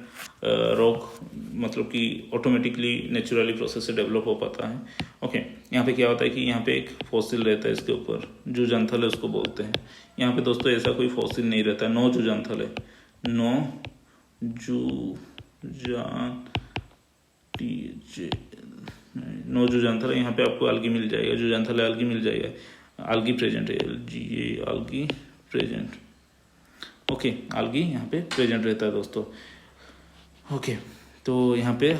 रॉक, मतलब कि ऑटोमेटिकली नेचुरली प्रोसेस से डेवलप हो पाता है। ओके, यहाँ पे क्या होता है कि यहाँ पे एक फॉसिल रहता है, इसके ऊपर जुजांथल है उसको बोलते हैं। यहाँ पे दोस्तों ऐसा कोई फॉसिल नहीं रहता है, नो जुजांथल है, नो जुजांथल है। यहाँ पे आपको algae मिल जाएगा, जुजांथल algae मिल जाएगा, algae प्रेजेंट है, algae प्रेजेंट। ओके, algae यहाँ पे प्रेजेंट रहता है दोस्तों। ओके, तो यहाँ पे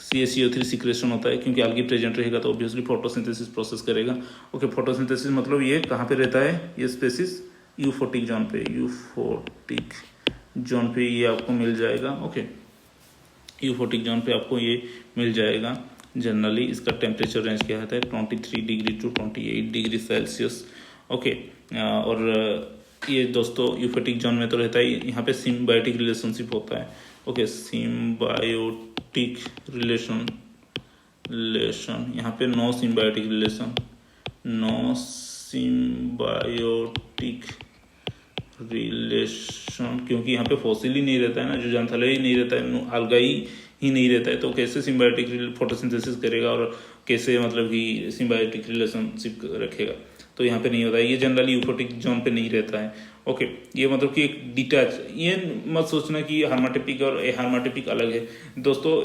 CaCO3 सिक्रेशन होता है, क्योंकि algae प्रेजेंट रहेगा तो ऑब्वियसली फोटोसिंथेसिस प्रोसेस करेगा। ओके, फोटोसिंथेसिस मतलब ये कहाँ पे रहता है, ये स्पेसिस यूफोटिक जोन पे ये आपको मिल जाएगा। ओके, यूफोटिक जोन पे आपको ये मिल जाएगा। जनरली इसका टेम्परेचर रेंज क्या होता है, 23 degree to 28 degree Celsius. Okay, और ये दोस्तों यूफोटिक जोन में तो रहता है। यहाँ पे सिम्बायोटिक रिलेशनशिप होता है। ओके, सिम्बायोटिक रिलेशन, यहाँ पे नो सिम्बायोटिक रिलेशन, क्योंकि यहाँ पे फॉसिल ही नहीं रहता है ना, ज़ूजान्थाला ही नहीं रहता है, अल्गाई ही नहीं रहता है, तो कैसे सिम्बायोटिक फोटोसिंथेसिस करेगा और कैसे मतलब कि सिम्बायोटिक रिलेशनशिप रखेगा, तो यहाँ पे नहीं होता है। ये जनरली यूफोटिक जोन पे नहीं रहता है। ओके, ये मतलब कि एक डिटैच, ये मत सोचना कि हार्माटिपिक और एहार्माटिपिक अलग है दोस्तों।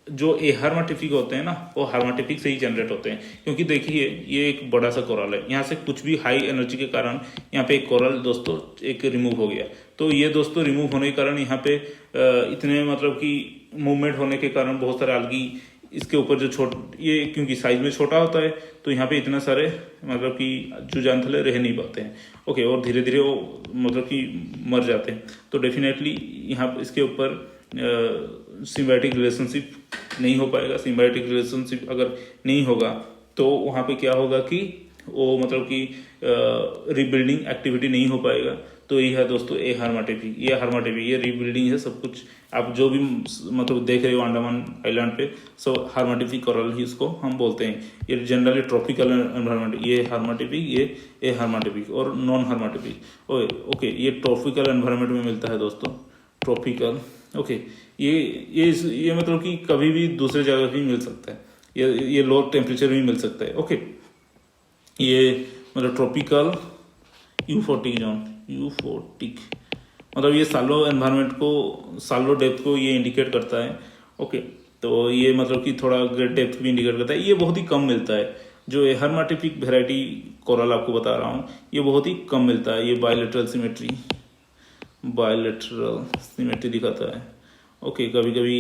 जो एहार्माटिपिक होते हैं ना, वो हार्माटिपिक से ही जनरेट होते हैं, क्योंकि देखिए ये एक बड़ा सा कोरल है, यहाँ से कुछ भी हाई एनर्जी के कारण यहाँ पे एक कोरल दोस्तों एक रिमूव हो गया, तो ये दोस्तों रिमूव होने के कारण यहाँ पे इतने मतलब कि मूवमेंट होने के कारण बहुत सारे algae इसके ऊपर जो ये क्योंकि साइज में छोटा होता है, तो यहाँ पे इतना सारे मतलब कि ज़ूजान्थाला रह नहीं पाते हैं। ओके, और धीरे धीरे वो मतलब कि मर जाते हैं, तो डेफिनेटली यहाँ इसके ऊपर सिम्बायोटिक रिलेशनशिप नहीं हो पाएगा। सिम्बायोटिक रिलेशनशिप अगर नहीं होगा तो वहाँ पे क्या होगा कि वो मतलब कि रीबिल्डिंग एक्टिविटी नहीं हो पाएगा। तो ये है दोस्तों एहार्माटिपिक, ये रीबिल्डिंग है सब कुछ। आप जो भी मतलब देख रहे हो अंडमान आइलैंड पे, सो हार्माटिपिक कोरल ही इसको हम बोलते हैं। ये जनरली ट्रॉपिकल एनवायरनमेंट, ये हार्माटिपिक, ये एहार्माटिपिक और नॉन हार्माटिपिक। ओके, ये ट्रॉपिकल एनवायरनमेंट में मिलता है दोस्तों, ट्रॉपिकल। ओके, ये मतलब कि कभी भी दूसरे जगह भी मिल सकता है, ये लो टेम्परेचर भी मिल सकता है। ओके, ये मतलब ट्रॉपिकल यूफोटिक जोन, यूफोटिक मतलब ये सालो एनवायरनमेंट को, सालो डेप्थ को ये इंडिकेट करता है। ओके, तो ये मतलब कि थोड़ा डेप्थ भी इंडिकेट करता है। ये बहुत ही कम मिलता है, जो एहार्माटिपिक वेराइटी कोरल आपको बता रहा हूँ, ये बहुत ही कम मिलता है। ये बायलेटरल सिमेट्री दिखाता है। ओके, कभी कभी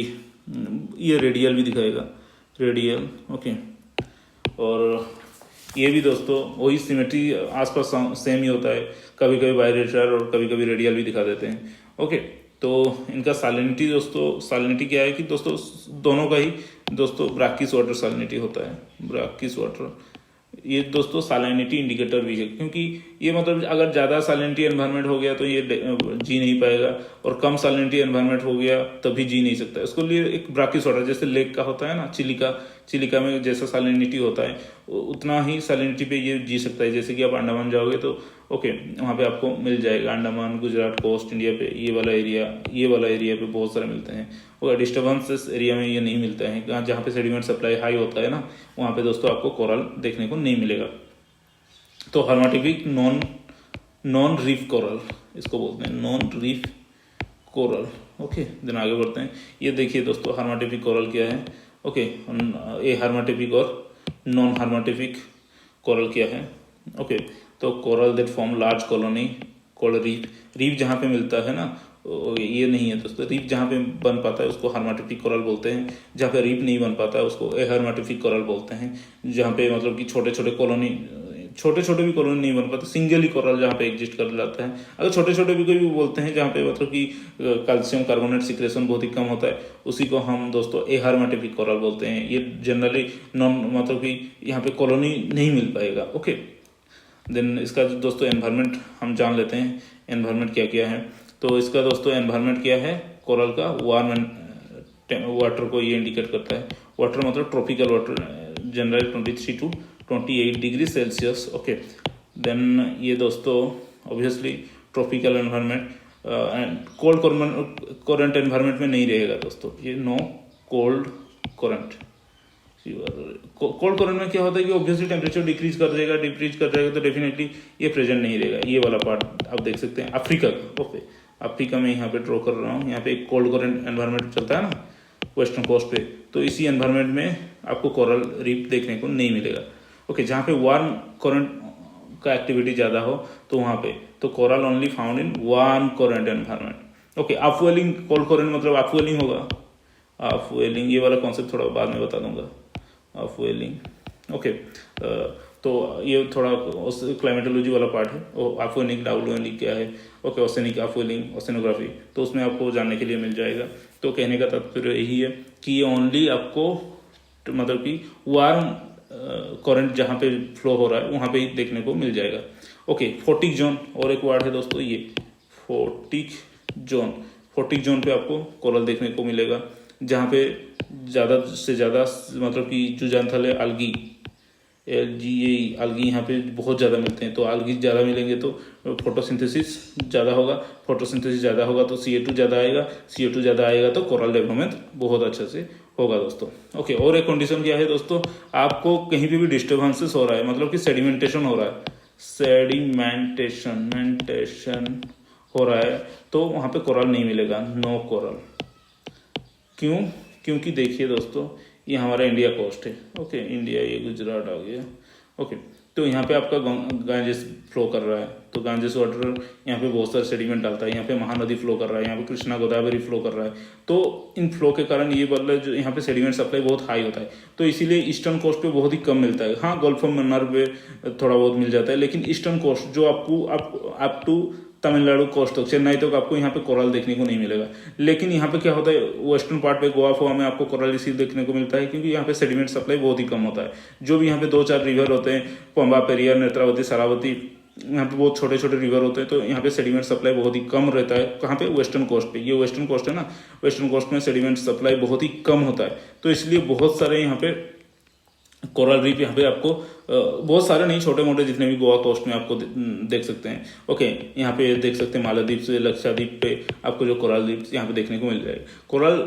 ये रेडियल भी दिखाएगा, रेडियल। ओके, और ये भी दोस्तों वही सिमेट्री आसपास सेम ही होता है, कभी कभी बायलेटरल और कभी कभी रेडियल भी दिखा देते हैं। ओके, तो इनका सालिनिटी दोस्तों, सालिनिटी क्या है कि दोस्तों दोनों का ही दोस्तों ब्राकिस वाटर सालिनिटी होता है, ब्राकिस वाटर। ये दोस्तों सालिनिटी इंडिकेटर भी है, क्योंकि ये मतलब अगर ज़्यादा सालिनिटी एनवायरनमेंट हो गया तो ये जी नहीं पाएगा, और कम सालिनिटी एनवायरनमेंट हो गया तभी जी नहीं सकता। इसको लिए एक ब्राकिस वाटर, जैसे लेक का होता है ना, चिलिका में जैसा सालिनिटी होता है उतना ही सालिनिटी पे ये जी सकता है। जैसे कि आप अंडमान जाओगे तो ओके, वहाँ पे आपको मिल जाएगा, अंडमान, गुजरात कोस्ट, इंडिया पे ये वाला एरिया पे बहुत सारे मिलते हैं। और डिस्टर्बेंसेस एरिया में ये नहीं मिलता है, जहाँ पे सेडिमेंट सप्लाई हाई होता है ना, वहाँ पे दोस्तों आपको कोरल देखने को नहीं मिलेगा। तो हार्माटिपिक नॉन रीफ कोरल इसको बोलते हैं, non reef coral. Okay, then आगे बढ़ते हैं। ये देखिए दोस्तों हार्माटिपिक कोरल क्या है। ओके, ए हार्माटिपिक और नॉन हार्माटिपिक कोरल क्या है। ओके, तो coral that form large colony called reef जहाँ पे मिलता है ना, ये नहीं है दोस्तों। रीफ जहाँ पे बन पाता है उसको हार्माटिपिक कोरल बोलते हैं, जहाँ पे रीफ नहीं बन पाता है उसको एहार्माटिपिक कोरल बोलते हैं। जहाँ पे मतलब कि छोटे छोटे भी कॉलोनी नहीं बन पाते, सिंगल ही कोरल जहाँ पे एग्जिस्ट कर जाता है। अगर छोटे छोटे भी कोई भी बोलते हैं जहाँ पे मतलब कि कैल्शियम कार्बोनेट सिक्रेशन बहुत ही कम होता है, उसी को हम दोस्तों एहार्माटिपिक कोरल बोलते हैं। ये जनरली नॉन मतलब कि यहाँ पे कॉलोनी नहीं मिल पाएगा। ओके, देन इसका दोस्तों एनवायरनमेंट हम जान लेते हैं, एनवायरनमेंट क्या क्या है। तो इसका दोस्तों एनवायरनमेंट क्या है, कोरल का वार्म वाटर को ये इंडिकेट करता है। वाटर मतलब tropical water, generally 23 to 28 degree Celsius. Okay, then ये दोस्तों obviously tropical environment and cold current environment में नहीं रहेगा दोस्तों, ये no cold current. Cold current में क्या होता है कि ऑब्वियसली टेम्परेचर डिक्रीज कर जाएगा तो डेफिनेटली ये प्रेजेंट नहीं रहेगा। ये वाला पार्ट आप देख सकते हैं अफ्रीका का। ओके, अफ्रीका में यहाँ पे ड्रॉ कर रहा हूँ, यहाँ पे कोल्ड करंट एनवायरनमेंट चलता है ना वेस्टर्न कोस्ट पे, तो इसी एनवायरनमेंट में आपको कोरल रीफ देखने को नहीं मिलेगा। ओके, जहाँ पे वार्म करंट का एक्टिविटी ज़्यादा हो तो वहाँ पे तो coral only found in warm current environment. Okay, upwelling, cold current मतलब अपवेलिंग होगा, अपवेलिंग ये वाला कॉन्सेप्ट थोड़ा बाद में बता दूंगा, अपवेलिंग। ओके, तो ये थोड़ा क्लाइमेटोलॉजी वाला पार्ट है, और अपवेलिंग डाउनवेलिंग क्या है। ओके, ओसेनिक अपवेलिंग, ओसेनोग्राफी, तो उसमें आपको जानने के लिए मिल जाएगा। तो कहने का तात्पर्य यही है कि ये ओनली आपको मतलब कि वार्म करंट जहाँ पे फ्लो हो रहा है वहाँ पे ही देखने को मिल जाएगा। ओके, फोटिक जोन और एक वर्ड है दोस्तों, ये फोटिक जोन पे आपको कोरल देखने को मिलेगा, जहाँ पे ज़्यादा से ज़्यादा मतलब कि ज़ूजान्थाला algae Algae algae यहाँ पे बहुत ज़्यादा मिलते हैं। तो algae ज़्यादा मिलेंगे तो फोटोसिंथेसिस ज़्यादा होगा, फोटोसिंथेसिस ज़्यादा होगा तो CO2 ज़्यादा आएगा, CO2 ज़्यादा आएगा तो कोरल डेवलपमेंट बहुत अच्छे से होगा दोस्तों। ओके, और एक कंडीशन क्या है दोस्तों, आपको कहीं पे भी डिस्टर्बेंसेस हो रहा है, मतलब कि सेडिमेंटेशन हो रहा है, सेडिमेंटेशन हो रहा है, तो वहाँ पे कोरल नहीं मिलेगा, नो कोरल। क्यों? क्योंकि देखिए दोस्तों, ये हमारा इंडिया कोस्ट है। ओके, इंडिया, ये गुजरात आ गया। ओके, तो यहाँ पे आपका गांजेस फ्लो कर रहा है, तो गांजेस वाटर यहाँ पे बहुत सारे सेडिमेंट डालता है। यहाँ पे महानदी फ्लो कर रहा है, यहाँ पे कृष्णा गोदावरी फ्लो कर रहा है। तो इन फ्लो के कारण ये मतलब जो यहाँ पे सेडिमेंट सप्लाई बहुत हाई होता है, तो इसीलिए ईस्टर्न कोस्ट पे बहुत ही कम मिलता है। हाँ, गल्फ ऑफ मन्नार पे थोड़ा बहुत मिल जाता है, लेकिन ईस्टर्न कोस्ट जो आपको अप टू तमिलनाडु कोस्ट तक, चेन्नई तक आपको यहाँ पे कोरल देखने को नहीं मिलेगा। लेकिन यहाँ पे क्या होता है, वेस्टर्न पार्ट पे गोवा फोआ में आपको कोरल इसी देखने को मिलता है, क्योंकि यहाँ पे सेडिमेंट सप्लाई बहुत ही कम होता है। जो भी यहाँ पे 2-4 रिवर होते हैं, पंबा, पेरियार, नेत्रावती, शरावती, यहाँ पे बहुत छोटे छोटे रिवर होते हैं, तो यहाँ पे सेडिमेंट सप्लाई बहुत ही कम रहता है। कहाँ पे? वेस्टर्न कोस्ट पे। ये वेस्टर्न कोस्ट है ना, वेस्टर्न कोस्ट में सेडिमेंट सप्लाई बहुत ही कम होता है, तो इसलिए बहुत सारे यहाँ पे कोरल रीफ यहाँ पे आपको बहुत सारे नहीं, छोटे मोटे जितने भी गोवा कोस्ट में आपको देख सकते हैं। ओके, यहाँ पे देख सकते हैं मालदीव से लक्षद्वीप पे आपको जो कोरल रीफ यहाँ पे देखने को मिल जाएगा। कोरल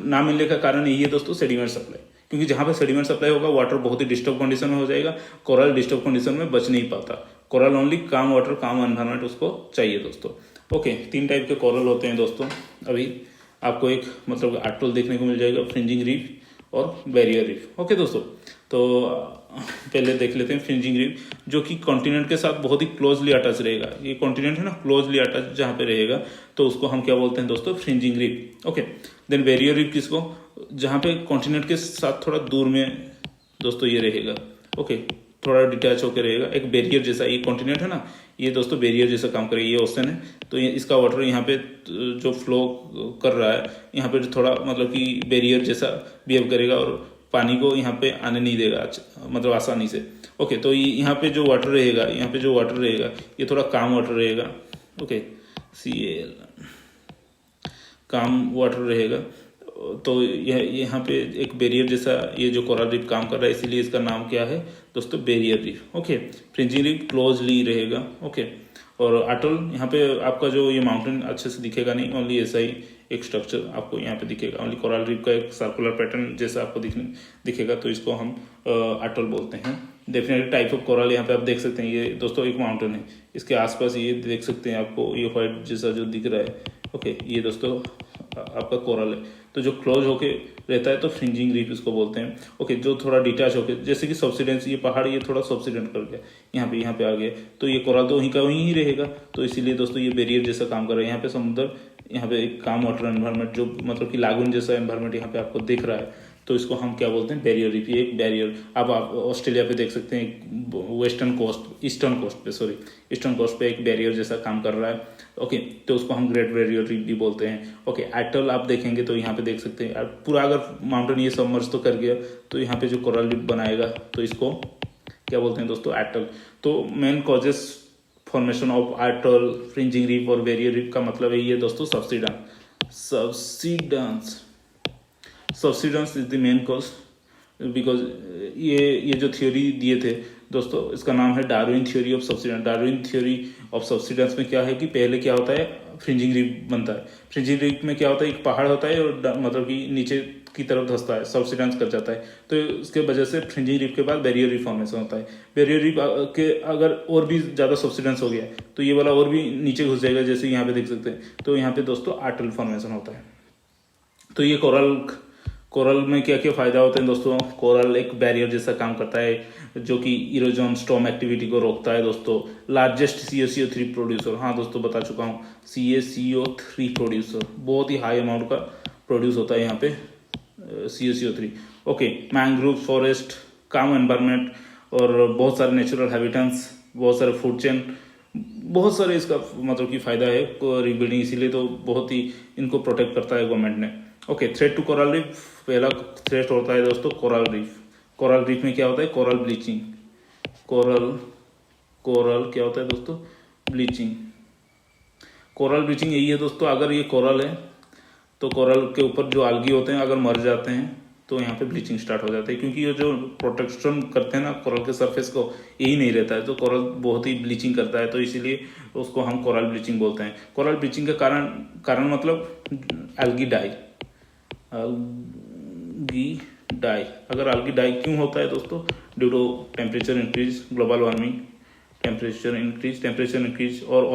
ना मिलने का कारण यही है दोस्तों, सेडिमेंट सप्लाई, क्योंकि जहाँ पे सेडिमेंट सप्लाई होगा वाटर बहुत ही डिस्टर्ब कंडीशन में हो जाएगा, कोरल डिस्टर्ब कंडीशन में बच नहीं पाता। कोरल ओनली काम वाटर, काम एनवायरमेंट उसको चाहिए दोस्तों। ओके, 3 टाइप के कोरल होते हैं दोस्तों। अभी आपको एक मतलब अटोल देखने को मिल जाएगा, फ्रिंजिंग रीफ और बैरियर रीफ। ओके दोस्तों, तो पहले देख लेते हैं फ्रिंजिंग रीफ, जो कि कॉन्टिनेंट के साथ बहुत ही क्लोजली अटैच रहेगा। ये कॉन्टिनेंट है ना, क्लोजली अटैच जहाँ पे रहेगा, तो उसको हम क्या बोलते हैं दोस्तों, fringing reef. Okay, then barrier reef किसको, जहाँ पे कॉन्टिनेंट के साथ थोड़ा दूर में दोस्तों ये रहेगा। ओके, थोड़ा डिटैच होकर रहेगा, एक बैरियर जैसा। ये कॉन्टिनेंट है ना, ये दोस्तों बैरियर जैसा काम करेगा। ये ओशन है, तो ये इसका वाटर यहाँ पे जो फ्लो कर रहा है, यहाँ पे थोड़ा मतलब कि बैरियर जैसा बिहेव करेगा और पानी को यहाँ पे आने नहीं देगा, मतलब आसानी से। ओके, तो यहाँ पे जो वाटर रहेगा, यहाँ पे जो वाटर रहेगा, ये थोड़ा काम वाटर रहेगा। ओके, Cl काम वाटर रहेगा, तो यह यहाँ पे एक बैरियर जैसा ये जो कोरल रीफ काम कर रहा है, इसीलिए इसका नाम क्या है दोस्तों, barrier reef. Okay, fringing reef closely रहेगा। ओके, और अटल यहाँ पे आपका जो ये माउंटेन अच्छे से दिखेगा नहीं, ओनली ऐसा ही एक स्ट्रक्चर आपको यहाँ पे दिखेगा, ओनली कोरल रीफ का एक सर्कुलर पैटर्न जैसा आपको दिखेगा, तो इसको हम अटल बोलते हैं। डेफिनेटली टाइप ऑफ कोरल यहाँ पे आप देख सकते हैं। ये दोस्तों एक माउंटेन है, इसके आसपास ये देख सकते हैं आपको ये व्हाइट जैसा जो दिख रहा है। ओके, ये दोस्तों आपका कोरल है, तो जो क्लोज होके रहता है तो फ्रिंजिंग रीफ इसको बोलते हैं। ओके, जो थोड़ा डिटैच होके, जैसे कि सबसिडेंस, ये पहाड़ ये थोड़ा सबसिडेंट कर गया, यहाँ पे आ गया, तो ये कोरल तो वहीं का वहीं ही रहेगा, तो इसीलिए दोस्तों ये बैरियर जैसा काम कर रहा है। यहाँ पे समुद्र, यहाँ पे एक काम वाटर एनवायरमेंट, जो मतलब कि लागून जैसा एनवायरमेंट यहाँ पे आपको दिख रहा है, तो इसको हम क्या बोलते हैं, बैरियर रीफ। ये एक बैरियर। अब आप ऑस्ट्रेलिया पे देख सकते हैं, वेस्टर्न कोस्ट, ईस्टर्न कोस्ट पे एक बैरियर जैसा काम कर रहा है। ओके, तो उसको हम ग्रेट बैरियर रीफ भी बोलते हैं। ओके, एटल आप देखेंगे तो यहाँ पे देख सकते हैं पूरा, अगर माउंटेन ये सबमर्ज तो कर गया, तो यहाँ पे जो कोरल रीफ बनाएगा, तो इसको क्या बोलते हैं दोस्तों, एटल। तो main causes formation of atoll, fringing reef और बैरियर रीफ का मतलब यही है दोस्तों, subsidence is the main cause, because ये जो थ्योरी दिए थे दोस्तों, इसका नाम है Darwin theory of subsidence. Darwin theory of subsidence में क्या है कि पहले क्या होता है, फ्रिंजिंग रीफ बनता है। फ्रिंजिंग रीफ में क्या होता है, एक पहाड़ होता है और मतलब कि नीचे की तरफ धंसता है, सब्सिडेंस कर जाता है, तो उसके वजह से फ्रिंजिंग रीफ के बाद बैरियर रीफ फॉर्मेशन होता है। बैरियर रीफ के अगर और भी ज़्यादा सब्सिडेंस हो गया तो ये वाला और भी नीचे घुस जाएगा, जैसे यहाँ पे देख सकते हैं। तो यहाँ पे दोस्तों एटल फॉर्मेशन होता है। तो ये कोरल में क्या क्या फायदा होते हैं दोस्तों, कोरल एक बैरियर जैसा काम करता है, जो कि इरोजन स्टॉर्म एक्टिविटी को रोकता है दोस्तों। लार्जेस्ट CaCO3 प्रोड्यूसर, हाँ दोस्तों बता चुका हूँ, CaCO3 प्रोड्यूसर बहुत ही हाई अमाउंट का प्रोड्यूस होता है यहाँ पे CaCO3। ओके, मैंग्रोव फॉरेस्ट, काम एनवायरनमेंट और बहुत सारे नेचुरल हैबिटेट्स, बहुत सारे फूड चेन, बहुत सारे इसका मतलब कि फायदा है रिबिल्डिंग, इसीलिए तो बहुत ही इनको प्रोटेक्ट करता है गवर्नमेंट ने। Okay, threat to coral reef, पहला थ्रेट होता है दोस्तों कोरल रीफ। कोरल रीफ में क्या होता है, कोरल ब्लीचिंग। कोरल क्या होता है दोस्तों, ब्लीचिंग। कोरल ब्लीचिंग यही है दोस्तों, अगर ये कोरल है तो कोरल के ऊपर जो algae होते हैं अगर मर जाते हैं तो यहाँ पे ब्लीचिंग स्टार्ट हो जाती है, क्योंकि ये जो प्रोटेक्शन करते हैं ना कोरल के सरफेस को, यही नहीं रहता है, तो कोरल बहुत ही ब्लीचिंग करता है, तो इसीलिए उसको हम कोरल ब्लीचिंग बोलते हैं। कोरल ब्लीचिंग का कारण मतलब एल्गी डाई। एल्गी डाई, अगर एल्गी डाई क्यों होता है दोस्तों? Due to temperature increase, global warming, temperature increase और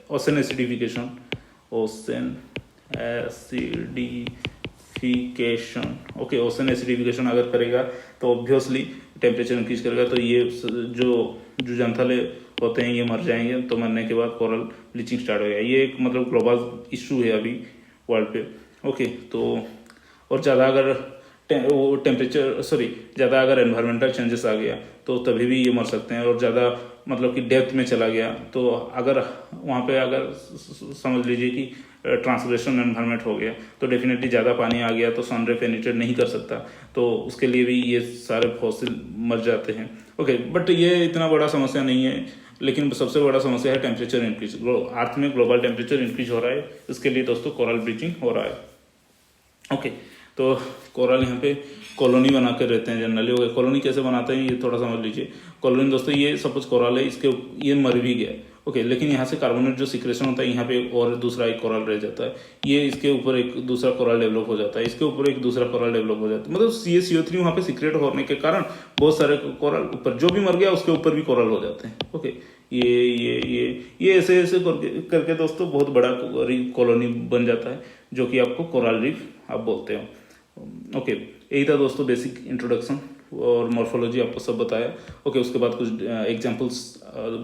ocean acidification, okay, ocean acidification अगर करेगा तो ऑब्वियसली टेम्परेचर इंक्रीज करेगा, तो ये जो जंथले होते हैं ये मर जाएंगे, तो मरने के बाद कोरल ब्लीचिंग स्टार्ट हो गया। ये एक मतलब ग्लोबल इशू है अभी वर्ल्ड पे। ओके, तो और ज़्यादा अगर ज़्यादा अगर एनवायरमेंटल चेंजेस आ गया तो तभी भी ये मर सकते हैं, और ज़्यादा मतलब कि डेप्थ में चला गया तो अगर वहाँ पे अगर समझ लीजिए कि ट्रांसग्रेशन एनवायरमेंट हो गया तो डेफिनेटली ज़्यादा पानी आ गया तो सनरे पेनिट्रेट नहीं कर सकता, तो उसके लिए भी ये सारे फॉसिल मर जाते हैं। ओके, बट ये इतना बड़ा समस्या नहीं है, लेकिन सबसे बड़ा समस्या है टेम्परेचर इंक्रीज। अर्थ में ग्लोबल टेम्परेचर इंक्रीज हो रहा है, इसके लिए दोस्तों कोरल ब्लीचिंग हो रहा है। ओके, तो कोरल यहाँ पे कॉलोनी बना कर रहते हैं जनरली। ओके, कॉलोनी कैसे बनाते हैं ये थोड़ा समझ लीजिए। कॉलोनी दोस्तों, ये सपोज कोरल है, ये मर भी गया, ओके, लेकिन यहाँ से कार्बोनेट जो सिक्रेशन होता है यहाँ पे और दूसरा एक कोरल रह जाता है, ये इसके ऊपर एक दूसरा कोरल डेवलप हो जाता है, इसके ऊपर एक दूसरा कोरल डेवलप हो जाता है, मतलब CO3 वहाँ पे सीक्रेट होने के कारण बहुत सारे कोरल ऊपर, जो भी मर गया उसके ऊपर भी कोरल हो जाते हैं। ओके, ये ऐसे ऐसे करके दोस्तों बहुत बड़ा कॉलोनी बन जाता है, जो कि आपको कोरल रीफ आप बोलते हो। ओके, यही था दोस्तों बेसिक इंट्रोडक्शन और मॉर्फोलॉजी आपको सब बताया। ओके, उसके बाद कुछ एग्जांपल्स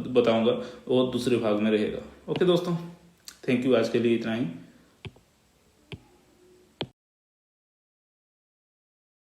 बताऊंगा, वो दूसरे भाग में रहेगा। ओके दोस्तों, थैंक यू, आज के लिए इतना ही।